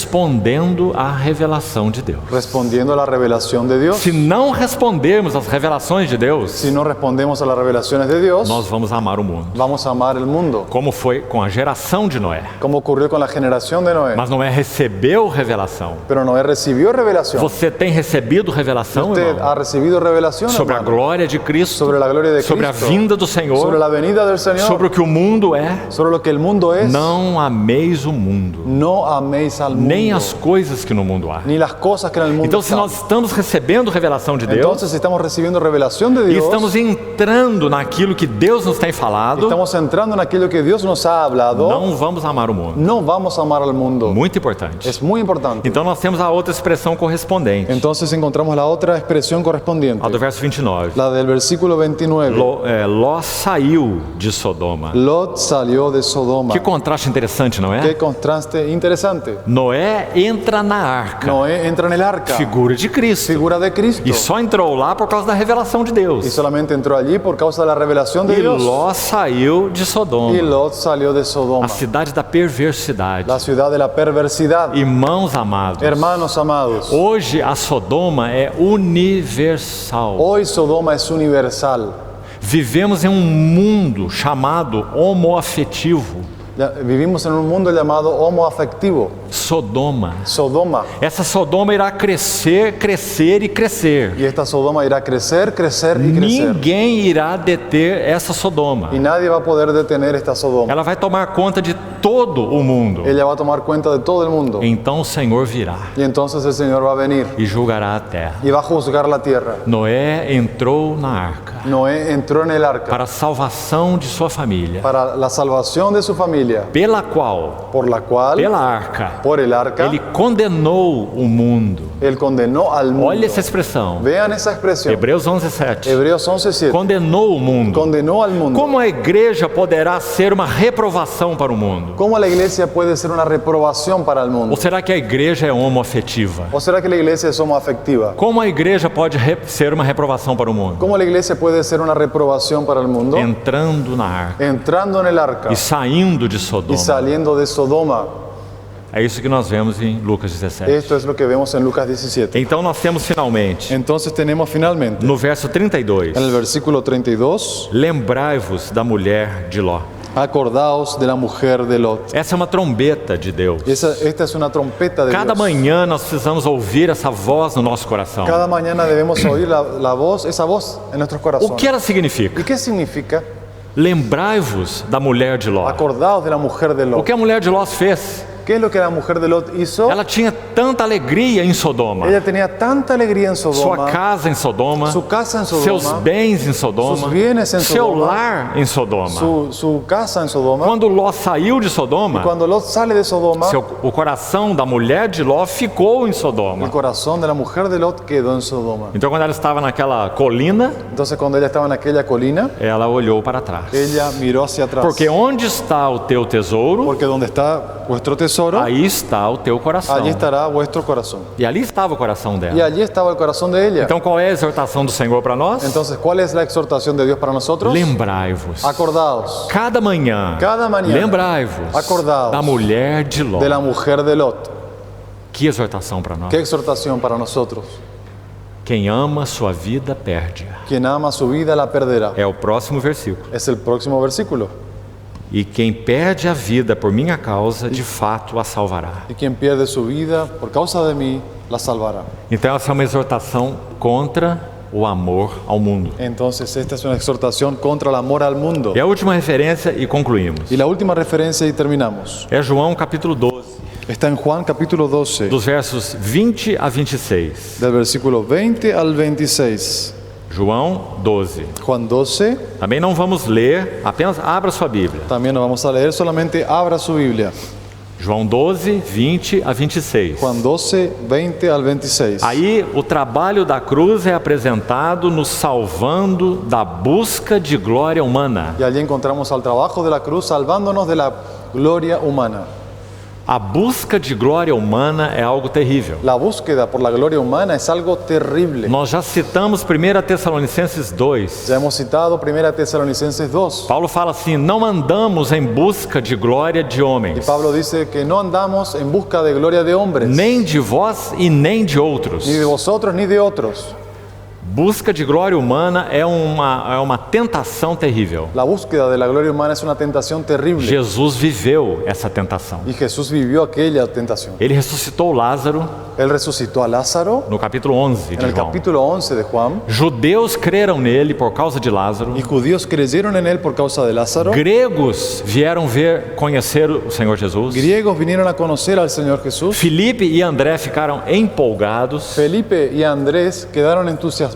respondendo à revelação de Deus. respondiendo a la revelación de Dios. Se não respondermos às revelações de Deus, Si no respondemos a las revelaciones de Dios, nós vamos amar o mundo. vamos a amar el mundo, Como foi com a geração de Noé. como ocurrió con la generación de Noé. Mas Noé recebeu revelação. Pero Noé recibió revelación. Você tem recebido revelação, Usted irmão? ha recibido revelación, Sobre a hermano, glória de Cristo, sobre la gloria de sobre a Cristo, vinda do sobre Senhor, la venida del Señor, sobre o que o mundo é. sobre lo que el mundo es. Não ameis o mundo, No améis al mundo, nem as coisas que no mundo há. ni las cosas que en el mundo Então, se están. nós estamos recebendo revelação de Deus Entonces, si estamos recibiendo revelación de e Dios, estamos entrando naquilo que Deus nos tem falado, estamos entrando en aquello que Dios nos ha hablado, não vamos amar o mundo. no vamos a amar al mundo. Muito importante. Es muy importante. Então, nós temos a outra expressão correspondente, Entonces encontramos la otra expresión correspondiente, a do verso 29. la del versículo 29. Ló saiu de Sodoma. Lot salió de Sodoma. Que contraste interessante, não Qué é? contraste interesante. Noé entra na arca, Noé entra en el arca, figura de Cristo, figura de Cristo, e só entrou lá por causa da revelação de y Deus. solamente entró allí por causa de la revelación de E Dios. Ló saiu de Y Sodoma, Lot salió de Sodoma, a cidade da perversidade. la ciudad de la perversidad. Irmãos amados, Hermanos amados, hoje a Sodoma é universal. hoy Sodoma es universal. Vivemos em um mundo chamado homoafetivo. Vivimos en un mundo llamado homoafectivo, Sodoma. Sodoma. Essa Sodoma irá crescer, crescer e crescer. Y esta Sodoma irá a crecer, crecer y crecer. Ninguém irá deter essa Sodoma. Y nadie va a poder detener esta Sodoma. Ela vai tomar conta de todo o mundo. Ella va a tomar cuenta de todo el mundo. Então o Senhor virá Y entonces el Señor va a venir e julgará a terra. y va a juzgar la tierra. Noé entrou na arca Noé entró en el arca para a salvação de sua família, para la salvación de su familia, pela qual, por la cual, pela arca, por el arca, ele condenou o mundo. Él condenó al mundo. Olha essa expressão. Vean esa expresión. Hebreus 11:7. Hebreos 11:7. Condenou o mundo. Condenó al mundo. Como a igreja poderá ser uma reprovação para o mundo? ¿Cómo la iglesia puede ser una reprobación para el mundo? Ou será que a igreja é homoafetiva? ¿O será que la iglesia es homoafectiva? Como a igreja pode ser uma reprovação para o mundo? ¿Cómo la iglesia puede ser una reprobación para el mundo? Entrando na arca Entrando en el arca e saindo de y Sodoma. saliendo de Sodoma. É isso que nós vemos em Lucas 17. Esto es lo que vemos en Lucas 17. Então nós temos finalmente, Entonces tenemos finalmente, no verso 32, en el versículo 32, lembrai-vos da mulher de Ló. acordaos de la mujer de Lot. Essa é uma trombeta de Deus. Esta es una trompeta de Cada Dios. manhã nós precisamos ouvir essa voz no nosso coração. Cada mañana debemos oír la voz, esa voz en nuestros O corazones. que ela significa? ¿Y qué significa? Lembrai-vos da mulher de Ló. Acordaos de la mujer de O Lot. que a mulher de Ló fez? ¿Qué es lo que la mujer de Lot hizo? Ela tinha tanta alegria em Sodoma. Ella tenía tanta alegría en Sua Sodoma, casa em Sodoma, su casa en seus Sodoma, bens em Sodoma, sus bienes em seu Sodoma, lar em Sodoma. su casa en Sodoma. Quando Ló saiu de Sodoma, Cuando Lot sale de Sodoma, o coração da mulher de Ló ficou em el Sodoma. corazón de la mujer de Lot quedó en Sodoma. Então, quando ela estava naquela colina, Entonces cuando ella estaba en aquella colina, ela olhou para trás. ella miró hacia atrás. Porque onde está o teu tesouro, Porque donde está vuestro aí tesoro, aí está o teu coração. allí estará vuestro corazón. E ali estava o coração Y dela. allí estaba el corazón de ella. Então qual é a exortação do Senhor para nós? Entonces, ¿cuál es la exhortación de Dios para nosotros? Lembrai-vos. Acordaos Cada manhã, lembrai-vos acordaos da mulher de Ló. de la mujer de Lot. Que exortação para nós. ¿Qué exhortación para nosotros? Quem ama sua vida, perde-a. Quien ama su vida la perderá. É o próximo versículo. Es el próximo versículo. E quem perde a vida por minha causa, de fato a salvará. Y quien pierde su vida por causa de mí, la salvará. Então essa é uma exortação contra o amor ao mundo. Entonces, esta es una exhortación contra el amor al mundo. E a última referência, e concluímos, Y la última referencia y terminamos. é João capítulo 12, Está en Juan capítulo 12, dos versos 20 a 26. del versículo 20 al 26. João 12. Juan 12, Também não vamos ler, apenas abra sua Bíblia. también no vamos a leer, solamente abra su Biblia. João 12, 20 a 26. Juan 12, 20 al 26. Aí o trabalho da cruz é apresentado nos salvando da busca de glória humana. Y allí encontramos al trabajo de la cruz salvándonos de la gloria humana. A busca de glória humana é algo terrível. La búsqueda por la gloria humana es algo terrible. Nós já citamos 1 Tessalonicenses 2. Ya hemos citado 1 Tesalonicenses 2. Paulo fala assim: não andamos em busca de glória de Y homens, Pablo dice que no andamos en busca de gloria de hombres, nem de vós e nem de outros. ni de vosotros ni de otros. Busca de glória humana é uma tentação terrível. La búsqueda de la gloria humana es una tentación terrible. Jesus viveu essa tentação. Y Jesús vivió aquella tentación. Ele ressuscitou Lázaro Él resucitó a Lázaro no capítulo 11 en de el João. capítulo 11 de Juan. Judeus creram nele por causa de Lázaro. Y judíos creyeron en él por causa de Lázaro. Gregos vieram conhecer o Senhor Jesus. Griegos vinieron a conocer al Señor Jesús. Filipe e André ficaram empolgados. Felipe y Andrés quedaron entusiasmados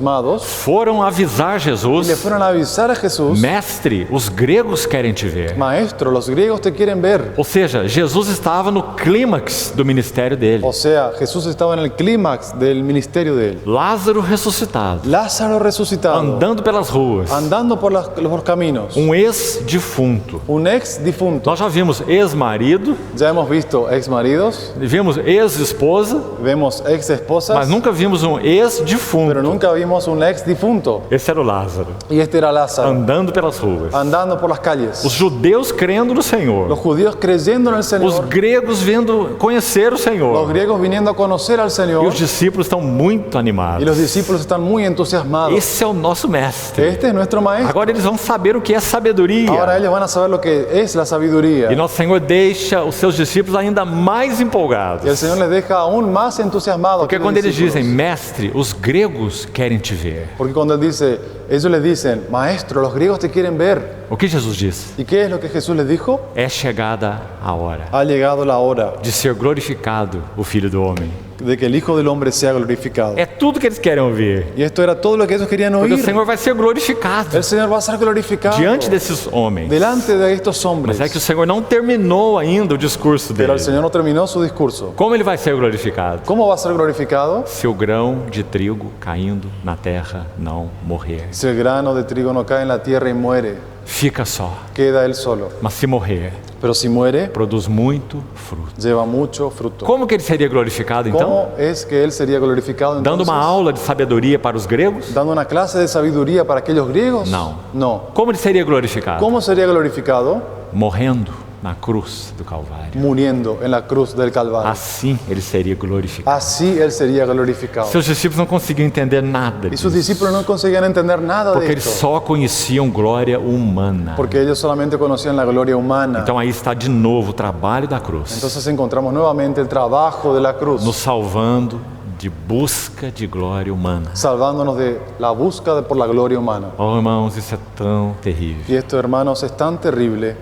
Foram avisar y Jesus: le fueron a avisar a Jesús: Mestre, os gregos querem te ver. Maestro, los griegos te quieren ver. Ou seja, Jesus estava no clímax do ministério dele. O sea, Jesús estaba en el clímax del ministerio de él. Lázaro ressuscitado, Lázaro resucitado, andando pelas ruas. andando por los caminos. Ex-defunto. Un ex difunto. Nós já vimos ex-marido, Ya hemos visto ex maridos, vimos ex-esposa, vemos ex esposas, mas nunca vimos um pero ex-defunto. nunca vimos un ex difunto. Esse era o Lázaro, Y este era Lázaro, andando pelas ruas. andando por las calles. Os judeus crendo no Los Senhor. judíos creyendo en el Os Señor. gregos vendo conhecer o Los Senhor. griegos viniendo a conocer al E Señor. os discípulos estão muito Y animados. los discípulos están muy entusiasmados. Esse é o nosso mestre. Este es nuestro maestro. Agora eles vão saber o que é sabedoria. Ahora ellos van a saber lo que es la sabiduría. E nosso Senhor deixa os seus discípulos ainda mais empolgados. Y el Señor les deja aún más entusiasmados. Porque a aquellos quando eles discípulos. dizem, mestre, os gregos querem te ver. Porque cuando él dice, ellos les dicen, maestro, los griegos te quieren ver. O que Jesus disse? ¿Y qué es lo que Jesús les dijo? É chegada a hora Ha llegado la hora de ser glorificado o Filho do Homem. de que el Hijo del Hombre sea glorificado. É tudo que eles querem ouvir. Y esto era todo lo que ellos querían Porque o oír. Senhor vai ser glorificado El Señor va a ser glorificado diante desses homens. delante de estos hombres. Mas é que o Senhor não terminou ainda o discurso Pero el dele. Señor no terminó su discurso. Como ele vai ser glorificado? ¿Cómo va a ser glorificado? Se o grão de trigo caindo na terra não morrer. Si el grano de trigo no cae en la tierra y muere, Fica só. queda él solo. Mas se morrer, Pero si muere, produz muito fruto. lleva mucho fruto. Como que ele seria glorificado então? ¿Cómo es que él sería glorificado Dando entonces? uma aula de sabedoria para os gregos? ¿Dando una clase de sabiduría para aquellos griegos? No. No. Como ele seria glorificado? ¿Cómo sería glorificado? Morrendo na cruz do Calvário. Muriendo en la cruz del Calvario. Assim ele seria glorificado. Así él sería glorificado. Seus discípulos não conseguiam entender nada Y sus disso, discípulos no conseguían entender nada porque de eles esto, só conheciam glória humana. porque ellos solamente conocían la gloria humana. Então aí está de novo o trabalho da cruz, Entonces encontramos nuevamente el trabajo de la cruz, nos salvando de busca de glória humana. salvándonos de la búsqueda por la gloria humana. Oh, irmãos, isso é tão terrível. Y esto, hermanos, es tan terrible.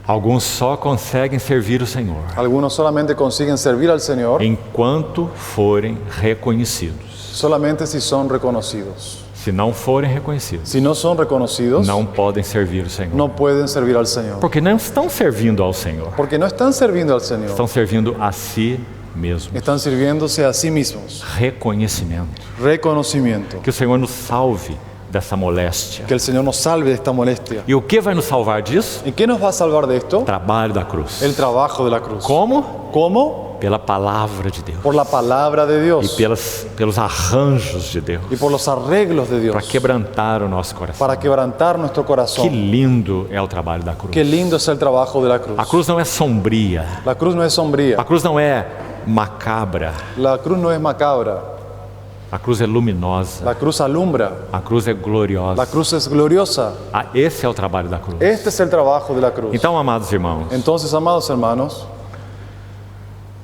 Alguns só conseguem servir o Senhor Algunos solamente consiguen servir al Señor enquanto forem reconhecidos. solamente si son reconocidos. Se não forem reconhecidos, Si no son reconocidos, não podem servir o Senhor. no pueden servir al Señor. Porque não estão servindo ao Senhor, Porque no están sirviendo al Señor, estão servindo a si mesmos. están sirviéndose a sí mismos. Reconhecimento. Reconocimiento. Que o Senhor nos salve dessa moléstia. Que el Señor nos salve de esta molestia. E o que vai nos salvar disso? ¿Y qué nos va a salvar de esto? O trabalho da cruz. El trabajo de la cruz. Como? ¿Cómo? Pela palavra de Deus. Por la palabra de E Dios pelos arranjos de Deus. y por los arreglos de Para Dios, quebrantar o nosso coração. para quebrantar nuestro Que corazón. lindo é o trabalho da cruz. Qué lindo es el trabajo de la cruz. A cruz não é sombria. La cruz no es sombría, A cruz não é macabra. la cruz no es macabra, A cruz é luminosa. la cruz alumbra, A cruz é gloriosa. la cruz es gloriosa. Esse é o trabalho da cruz. Este es el trabajo de la cruz. Então, amados irmãos, Entonces, amados hermanos,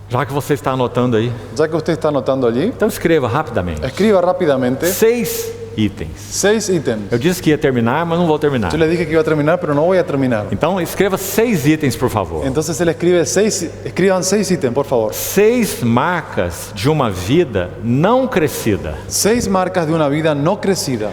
já que você está anotando aí, ya que usted está anotando allí, então escreva rapidamente. escriba rápidamente 6 itens. 6 ítems. Eu disse que ia terminar, mas não vou terminar. Yo le dije que iba a terminar, pero no voy a terminar. Então, escreva 6 itens, por favor. Entonces él escriban 6 ítems, por favor. 6 marcas de uma vida não crescida. 6 marcas de una vida no crecida.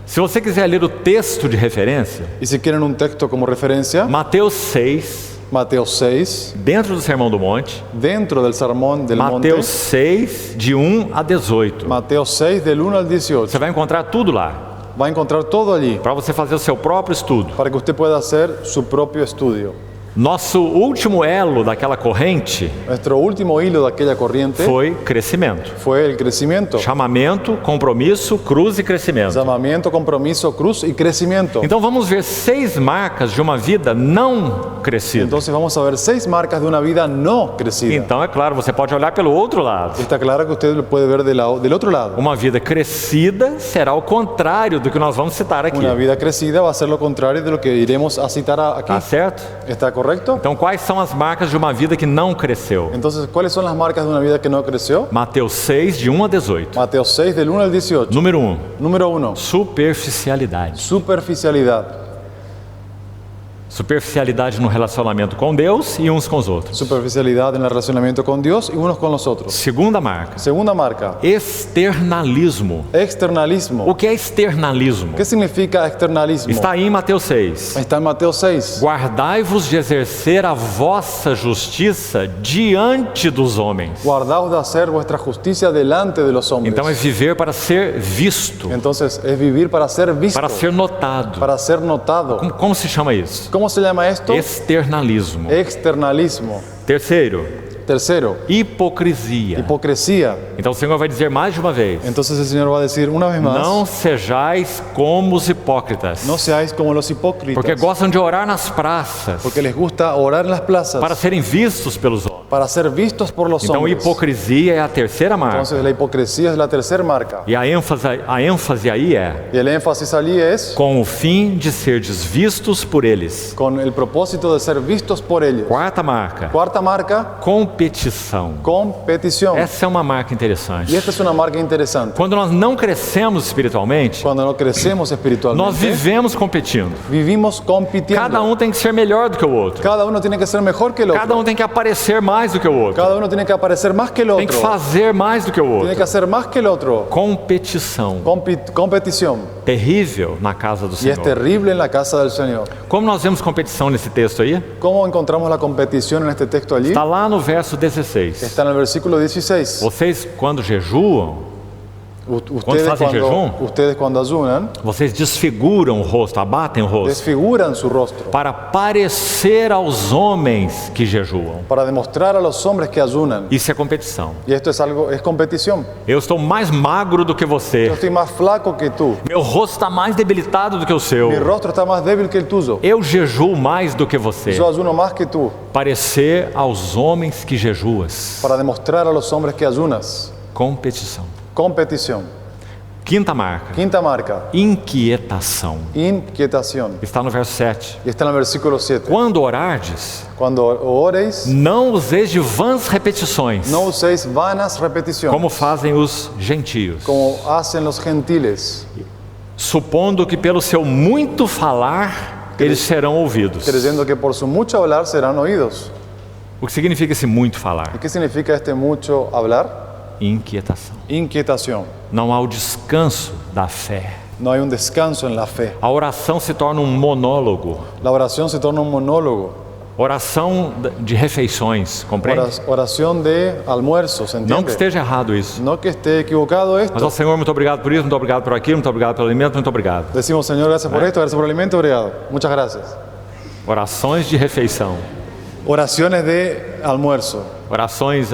Se você quiser ler o texto de referência, Y si quieren un texto como referencia, Mateus 6, Mateo 6, dentro do Sermão do Monte, dentro del sermón del Mateus monte, 6, de 1 a 18. Mateo 6 del 1 al 18. Você vai encontrar tudo lá, Va a encontrar todo allí para você fazer o seu próprio estudo. para que usted pueda hacer su propio estudio. Nosso último elo daquela corrente Nuestro último hilo de aquella corriente foi crescimento. fue el crecimiento. Chamamento, compromisso, cruz e crescimento. Llamamiento, compromiso, cruz y crecimiento. Então vamos ver 6 marcas de uma vida não crescida. Entonces vamos a ver 6 marcas de una vida no crecida. Então é claro, você pode olhar pelo outro lado. Está claro que usted lo puede ver del otro lado. Uma vida crescida será o contrário do que nós vamos citar aqui. Una vida crecida va a ser lo contrario de lo que iremos a citar aquí. Tá certo? ¿Está correcto? Então quais são as marcas de uma vida que não cresceu? Entonces, ¿cuáles son las marcas de una vida que no creció? Mateus 6, de 1 a 18. Mateo 6 del 1 al 18. Número 1, Número 1. superficialidade. Superficialidad. Superficialidade no relacionamento com Deus e uns com os outros. Superficialidad en el relacionamiento con Dios y unos con los otros. Segunda marca, Segunda marca. externalismo. Externalismo. O que é externalismo? ¿Qué significa externalismo? Está aí em Mateus 6. Está en Mateo 6. Guardai-vos de exercer a vossa justiça diante dos homens. Guardaos de hacer vuestra justicia delante de los hombres. Então é viver para ser visto, Entonces es vivir para ser visto, para ser notado. para ser notado. Como se chama isso? ¿Cómo se llama esto? Externalismo. Externalismo. Terceiro, Tercero, hipocrisia. hipocresía. Então o Senhor vai dizer mais de uma vez: Entonces el Señor va a decir una vez más, não sejais como os hipócritas, no seáis como los hipócritas, porque gostam de orar nas praças porque les gusta orar en las plazas para serem vistos pelos homens. para ser vistos por los Então hombres. hipocrisia é a terceira marca. Entonces la hipocresía es la tercera marca. E a ênfase aí é Y el énfasis allí es com o fim de serdes vistos por eles. con el propósito de ser vistos por ellos. Quarta marca, Cuarta marca, competição. competición. Essa é uma marca Y interessante. esta es una marca interesante. Quando nós não crescemos espiritualmente, Cuando no crecemos nós espiritualmente, vivemos competindo. vivimos compitiendo. Cada um tem que ser melhor do que o outro. Cada uno tiene que ser mejor que el otro. Cada um tem que aparecer mais do que o outro. Cada uno tiene que aparecer más que el Tem que otro. fazer mais do que o Tiene outro. que hacer más que el otro. Competição. Competición. Terrível na casa do Y es Senhor. terrible en la casa del Señor. Como nós vemos competição nesse texto aí? ¿Cómo encontramos la competición en este texto allí? Está lá no verso 16. Está en el versículo 16. Vocês, quando jejuam, Ustedes cuando ayunan, vocês desfiguram o rosto, abatem o rosto, desfiguran su rostro para parecer aos homens que jejuam. para demostrar a los hombres que ayunan. Isso é competição. Y esto es algo, es competición. Eu estou mais magro do que Yo você. estoy más flaco que tú. Meu rosto está mais debilitado do que o seu. Mi rostro está más débil que el tuyo. Eu jejuo mais do que você. Yo ayuno más que tú Parecer aos homens que jejuas. para demostrar a los hombres que ayunas. Competição. Competición. Quinta marca. Quinta marca, Inquietação. inquietación. Está no verso 7. Y está en el versículo 7. Quando orardes, Cuando oréis, não useis de vãs repetições, no uséis vanas repeticiones, como fazem os gentios, como hacen los gentiles, supondo que pelo seu muito falar eles serão ouvidos. creyendo que por su mucho hablar serán oídos. O que significa esse muito ¿Y falar? qué significa este mucho hablar? Inquietação. Inquietación. Não há o descanso da fé. No hay un descanso en la fe. A oração se torna um monólogo. La oración se torna un monólogo. Oração de refeições, compreende? Oración de almuerzos, Não que ¿entiende? esteja errado isso. No que esté equivocado Mas, esto. ó Senhor, muito obrigado por isso, muito obrigado por aquilo, muito obrigado pelo alimento, muito obrigado. Decimos, Señor, gracias por esto, gracias por el alimento, obrigado. Muchas gracias. Orações de refeição. Oraciones de almuerzo. Orações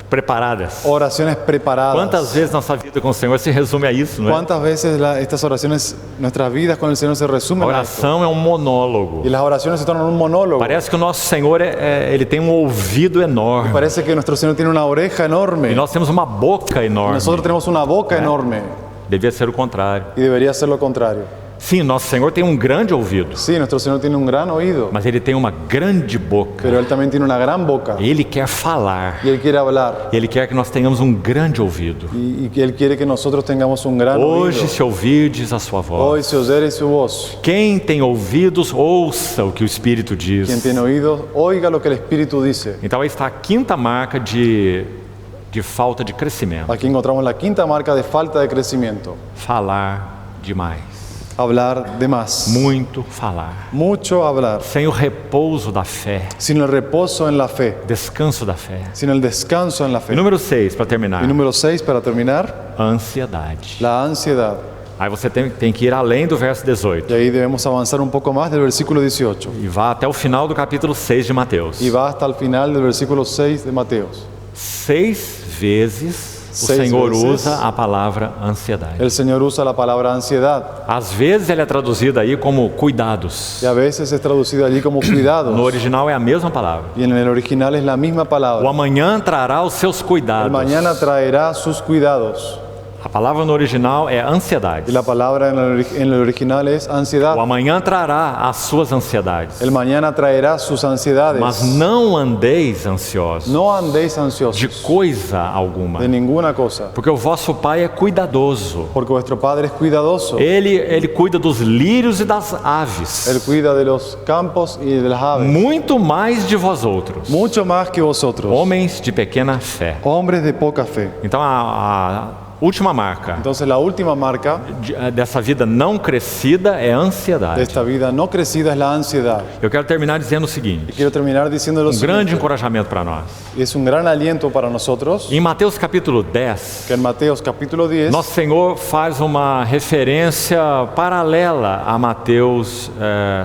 preparadas. Oraciones preparadas. Quantas vezes nossa vida com o Senhor se resume a isso, não é? ¿Cuántas veces estas oraciones, nuestras vidas con el Señor se A resumen a esto? oração é um monólogo. Y las oraciones se tornan un monólogo. Parece que o nosso Senhor ele tem um ouvido enorme. Parece que nuestro Señor tiene una oreja E enorme. nós temos uma boca enorme. Nosotros tenemos una boca enorme. Devia ser o contrário. Y debería ser lo contrario. Sim, nosso Senhor tem um grande ouvido, Sí, nuestro Señor tiene un gran oído, mas Ele tem uma grande boca. pero Él también tiene una gran boca. Ele quer falar. Y Él quiere hablar. Ele quer que nós tenhamos um grande ouvido. Y que Él quiere que nosotros tengamos un gran Hoje, oído. se ouvirdes a sua voz. Hoy, si oyereis su voz, Quem tem ouvidos, ouça o que o Espírito diz. quien tiene oídos, oiga lo que el Espíritu dice. Então aí está a quinta marca de falta de crescimento. Aquí encontramos la quinta marca de falta de crecimiento. Falar demais. Hablar de más. Muito falar. Mucho hablar. Sem o repouso da fé. Sin el reposo en la fe. Descanso da fé. Sin el descanso en la E fe. número 6, para terminar. Y número 6, para terminar, Ansiedade. la ansiedad. Aí você tem que ir além do verso 18. Y ahí debemos avanzar un poco más del versículo 18. E vá até o final do capítulo 6 de Mateus. Y va hasta el final del versículo 6 de Mateos. 6 vezes o 6 Senhor vezes. usa a palavra ansiedade. El Señor usa la palabra ansiedad. Às vezes ela é traduzida aí como cuidados. Y a veces es traducido allí como No cuidados. original é a mesma palavra. Y en el original es la misma O palabra. amanhã trará os seus El cuidados. mañana traerá sus cuidados. A palavra no original é ansiedade. Y la palabra en el original es O ansiedad. amanhã trará as suas ansiedades. El mañana traerá sus ansiedades. Mas não andeis ansiosos No andéis de ansiosos coisa alguma, de ninguna cosa, porque o vosso Pai é cuidadoso. porque vuestro Padre es cuidadoso. Ele cuida dos lírios e das aves, Él cuida de los campos y de las aves. muito mais de vós outros, Mucho más que vosotros, homens de pequena fé. hombres de poca fe. Então a última marca Entonces la última marca dessa vida não crescida é a de ansiedade. esta vida no crecida es la ansiedad. Eu quero terminar dizendo o Y seguinte, quiero terminar diciendo lo grande siguiente. encorajamento para nós. Es un gran aliento para nosotros Em Mateus capítulo 10, que en Mateos capítulo 10 nosso Senhor faz uma referência paralela a Mateus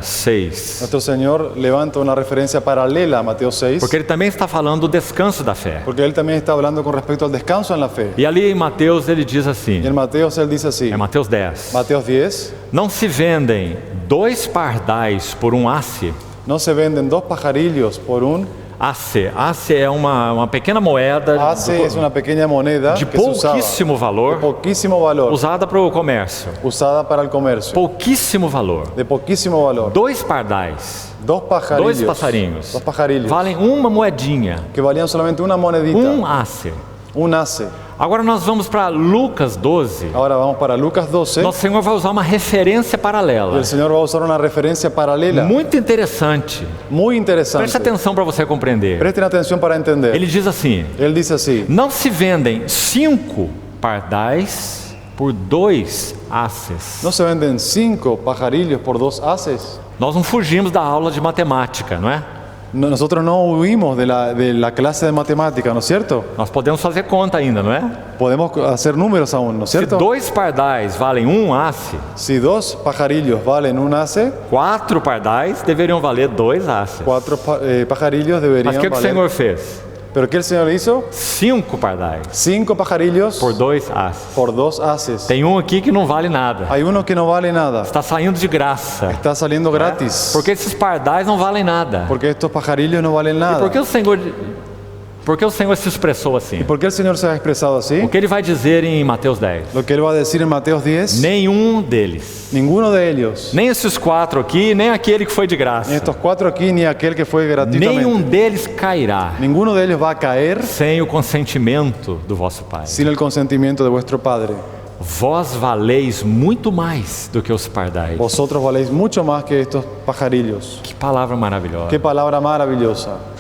6. nuestro Señor levanta una referencia paralela a Mateo 6, Porque ele também está falando do descanso da fé. porque Él también está hablando con respecto al descanso en la fe. E ali em Mateus ele diz assim, Y en Mateos Él dice así, é Mateus 10. Mateos 10, Não se vendem 2 pardais por um asse. no se venden 2 pajarillos por un Asse é uma pequena moeda Hace es una pequeña moneda de que se usaba, pouquíssimo de valor, poquísimo valor, usada para o comércio. usada para el comercio, Pouquíssimo valor. de poquísimo valor. 2 pardais, 2 pajarillos, 2 passarinhos, 2 pajarillos, valem uma moedinha, que valían solamente una monedita, asse. un ace. Agora nós vamos para Lucas 12. Ahora vamos para Lucas 12. Nosso Senhor vai usar uma referência Y paralela. el Señor va a usar una referencia paralela, Muito interessante. muy interesante. Preste atenção para você compreender. Presten atención para entender. Ele diz assim: Él dice así, não se vendem 5 pardais por 2 asses. no se venden 5 pajarillos por 2 haces. Nós não fugimos da aula de matemática, não é? Nosotros no huimos de la clase de matemática, ¿no es cierto? Nós podemos fazer conta ainda, não é? Podemos hacer números aún, ¿no es Se cierto? 2 pardais valem asse, Si 2 pajarillos valen un hace, 4 pardais deveriam valer 2 asses. 4 pajarillos Mas deberían o que o valer. Senhor fez? ¿Pero qué el Señor hizo? 5 pardais 5 pajarillos por 2 asses. por 2 haces. Tem aqui que não vale nada. Hay uno que no vale nada, Está saindo de graça. está saliendo gratis, Porque esses pardais não valem nada. porque estos pajarillos no valen E nada. por que o Senhor se expressou assim? ¿Y por qué el Señor se ha expresado así? O que ele vai dizer em Mateus 10? Lo que Él va a decir en Mateos 10, Nenhum deles, ninguno de ellos, nem esses 4 aqui, nem aquele que foi de ni graça, estos 4 aquí, ni aquel que fue gratuitamente, nenhum deles cairá ninguno de ellos va a caer sem o consentimento do vosso Pai. sin el consentimiento de vuestro Padre. Vós valeis muito mais do que os pardais. Vosotros valéis mucho más que estos pajarillos. Que palavra maravilhosa. Qué palabra maravillosa.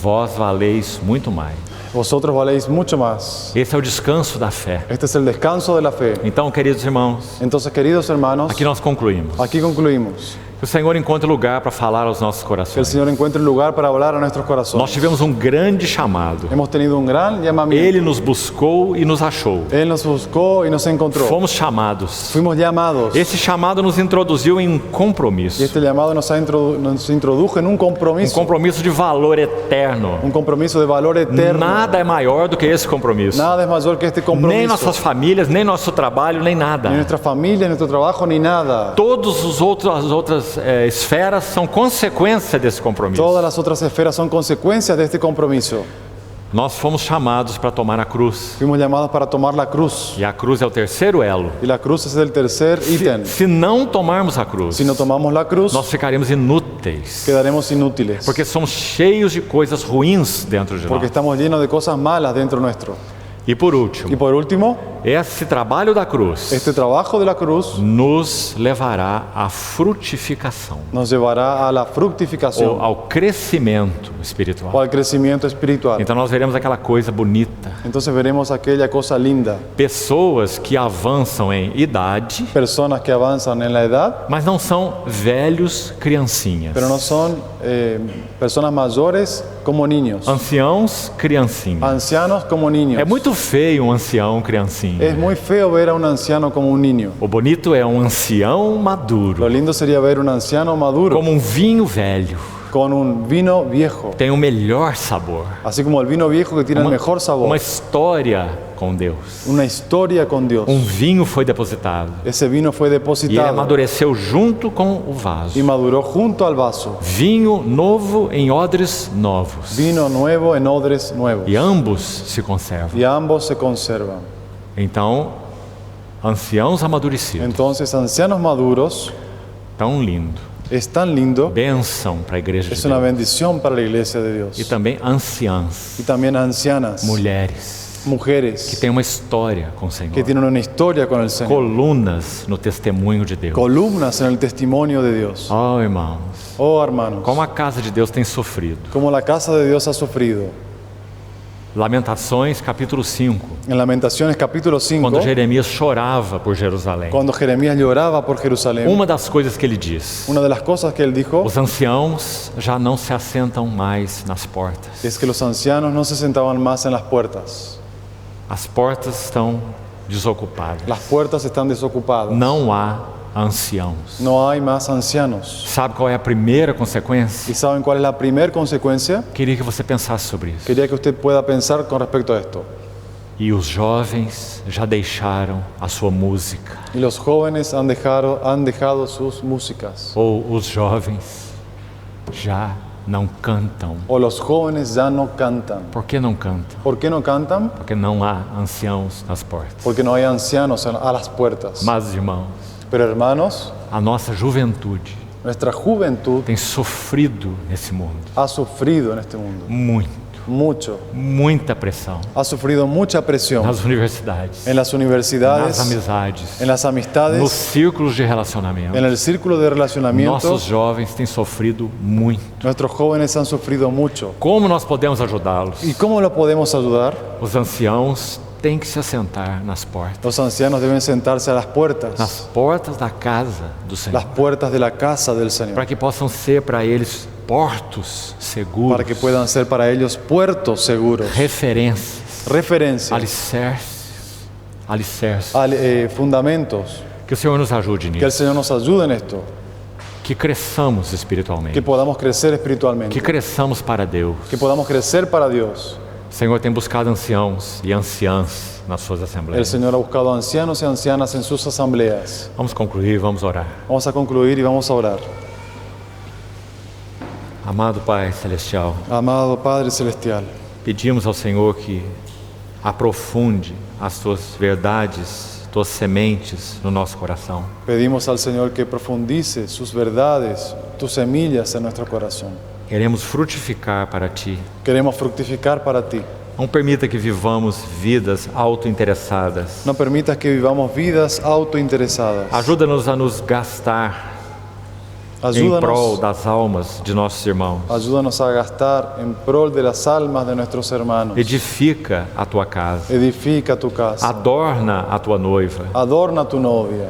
Vós valeis muito mais. Vosotros valéis mucho más. Esse é o descanso da fé. Este es el descanso de la fe. Então, queridos irmãos, Entonces, queridos hermanos, aqui nós concluímos. aquí concluimos. Que o Senhor encontre lugar para falar aos nossos Que el corações. Señor encuentre lugar para hablar a nuestros Nós corazones. tivemos um grande chamado. Hemos tenido un gran llamamiento. Ele nos buscou e nos achou. Él nos buscó y nos encontró. Fomos chamados. Fuimos llamados. Esse chamado nos introduziu em um compromisso. Y este llamado nos introdujo en un Um compromiso. compromisso de valor eterno. Un compromiso de valor eterno. Nada é maior do que esse compromisso. Nada es mayor que este Nem compromiso. nossas famílias, nem nosso trabalho, nem Ni nada. nuestra familia, ni nuestro trabajo, ni nada. Todas as outras esferas são consequência desse compromisso. Todas las otras esferas son consecuencias de este compromiso. Nós fomos chamados para tomar a cruz. Fuimos llamados para tomar la cruz. E a cruz é o terceiro elo. Y la cruz es el tercer ítem. Se não tomarmos a cruz, Si no tomamos la cruz, nós ficaremos inúteis. quedaremos inútiles. Porque somos cheios de coisas ruins dentro de Porque nós. estamos llenos de cosas malas dentro nuestro. E por Y último, por último, esse trabalho da cruz este trabajo de la cruz nos levará à frutificação, nos llevará a la ou fructificación ao crescimento o espiritual. al crecimiento espiritual. Então nós veremos aquela coisa bonita. Entonces veremos aquella cosa linda. Pessoas que avançam em idade, Personas que avanzan en la edad, mas não são velhos criancinhas. pero no son personas mayores como niños. Anciãos, criancinhas. Ancianos como niños. É muito feio um ancião criancinha. Es muy feo ver a un anciano como un niño. O bonito é um ancião Lo maduro, lindo sería ver un anciano maduro como um vinho velho. con un vino viejo. Tem o melhor sabor. Así como el vino viejo que tiene el mejor Uma sabor. história com Deus. Una historia con Dios. Um vinho foi depositado Ese vino fue e ele depositado amadureceu junto com o vaso. y maduró junto al vaso. Vinho novo em odres novos. Vino nuevo en odres nuevos. E ambos se conservam. Y ambos se conservan. Então, anciãos amadurecidos. Entonces, ancianos maduros Tão lindo. es tan lindo. Bênção para a igreja de Es una Deus. bendición para la iglesia de Dios. E também anciãs, Y también ancianas, mulheres, que mujeres têm uma história com o Senhor. que tienen una historia con el Señor. Colunas no testemunho de Deus. Columnas en el testimonio de Dios. Oh, irmãos, Oh, hermanos, como a casa de Deus tem sofrido. como la casa de Dios ha sufrido. Lamentações, capítulo 5, En Lamentaciones capítulo 5, quando Jeremias chorava por Jerusalém. cuando Jeremías lloraba por Jerusalén, Uma das coisas que ele diz: una de las cosas que él dijo os anciãos já não se assentam mais nas portas. es que los ancianos no se sentaban más en las puertas. As portas estão desocupadas. Las puertas están desocupadas. Não há anciãos. No hay más ancianos. Sabe qual é a primeira consequência? ¿Y saben cuál es la primera consecuencia? Queria que você pensasse sobre isso. Quería que usted pueda pensar con respecto a esto. E os jovens já deixaram a sua música. Y los jóvenes han dejado sus músicas. Ou os jovens já não cantam. O los jóvenes ya no cantan. Por que não cantam? ¿Por qué no cantan? Porque não há anciãos nas portas. Porque no hay ancianos a las puertas. Mas, irmãos, Pero hermanos, a nossa juventude nuestra juventud tem sofrido nesse mundo. ha sufrido en este mundo. Mucho. Muita pressão. Ha sufrido mucha presión Nas universidades, en las universidades, nas amizades, en las nos amistades, círculos de relacionamento. en el círculo de relacionamiento. Nossos jovens têm sofrido muito. Nuestros jóvenes han sufrido mucho. Como nós podemos ajudá-los? ¿Y cómo lo podemos ayudar? Os anciãos têm que se assentar nas portas. Los ancianos deben sentarse a las puertas Da casa do Senhor. las puertas de la casa del Señor, Para que possam ser para eles portos seguros. para que puedan ser para ellos puertos seguros, Referências. referencias, Alicerces. fundamentos. Que o Senhor nos ajude Que el nisso. Señor nos ayude en esto, Que cresçamos que espiritualmente. podamos crecer espiritualmente, Que cresçamos para Deus. que podamos crecer para Dios. O Senhor tem buscado anciãos e anciãs nas suas El assembleias. Señor ha buscado ancianos y ancianas en sus asambleas. Vamos concluir, vamos orar. Vamos a concluir y vamos a orar. Amado Pai Celestial, Amado Padre Celestial, pedimos ao Senhor que aprofunde as tuas verdades, tuas sementes no nosso coração. pedimos al Señor que profundice sus verdades, tus semillas en nuestro corazón. Queremos frutificar para Ti. Queremos fructificar para ti. Não permita que vivamos vidas autointeressadas. No permitas que vivamos vidas autointeresadas. Ajuda-nos a nos gastar em prol Ayúdanos, das almas de nossos irmãos. ayúdanos a gastar en prol de las almas de nuestros hermanos. Edifica a Tua casa. Edifica tu casa. Adorna a Tua noiva. Adorna tu novia.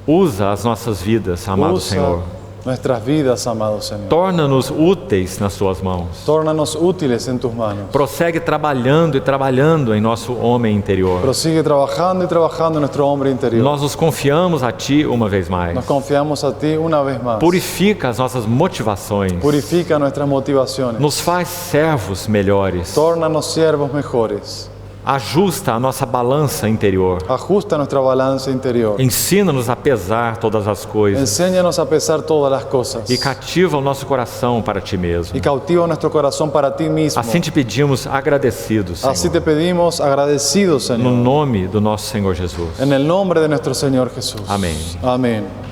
Usa as nossas vidas, amado Usa Senhor, nuestras vidas, amado Señor. Torna-nos úteis nas tuas mãos. Tórnanos útiles en tus manos. Prossegue trabalhando e trabalhando em nosso homem interior. Prosigue trabajando y trabajando en nuestro hombre interior. Nós nos confiamos a Ti uma vez mais. Nos confiamos a ti una vez más. Purifica as nossas motivações. Purifica nuestras motivaciones. Nos faz servos melhores. Tórnanos siervos mejores. Ajusta a nossa balança interior. Ajusta nuestra balanza interior. Ensina-nos a pesar todas as coisas. Enséñanos a pesar todas las cosas. E cativa o nosso coração para Ti mesmo. Y cautiva nuestro corazón para ti mismo. Assim te pedimos agradecidos, Así Senhor. te pedimos agradecidos, No Señor. nome do nosso Senhor Jesus. En el nombre de nuestro Señor Jesús. Amén. Amén.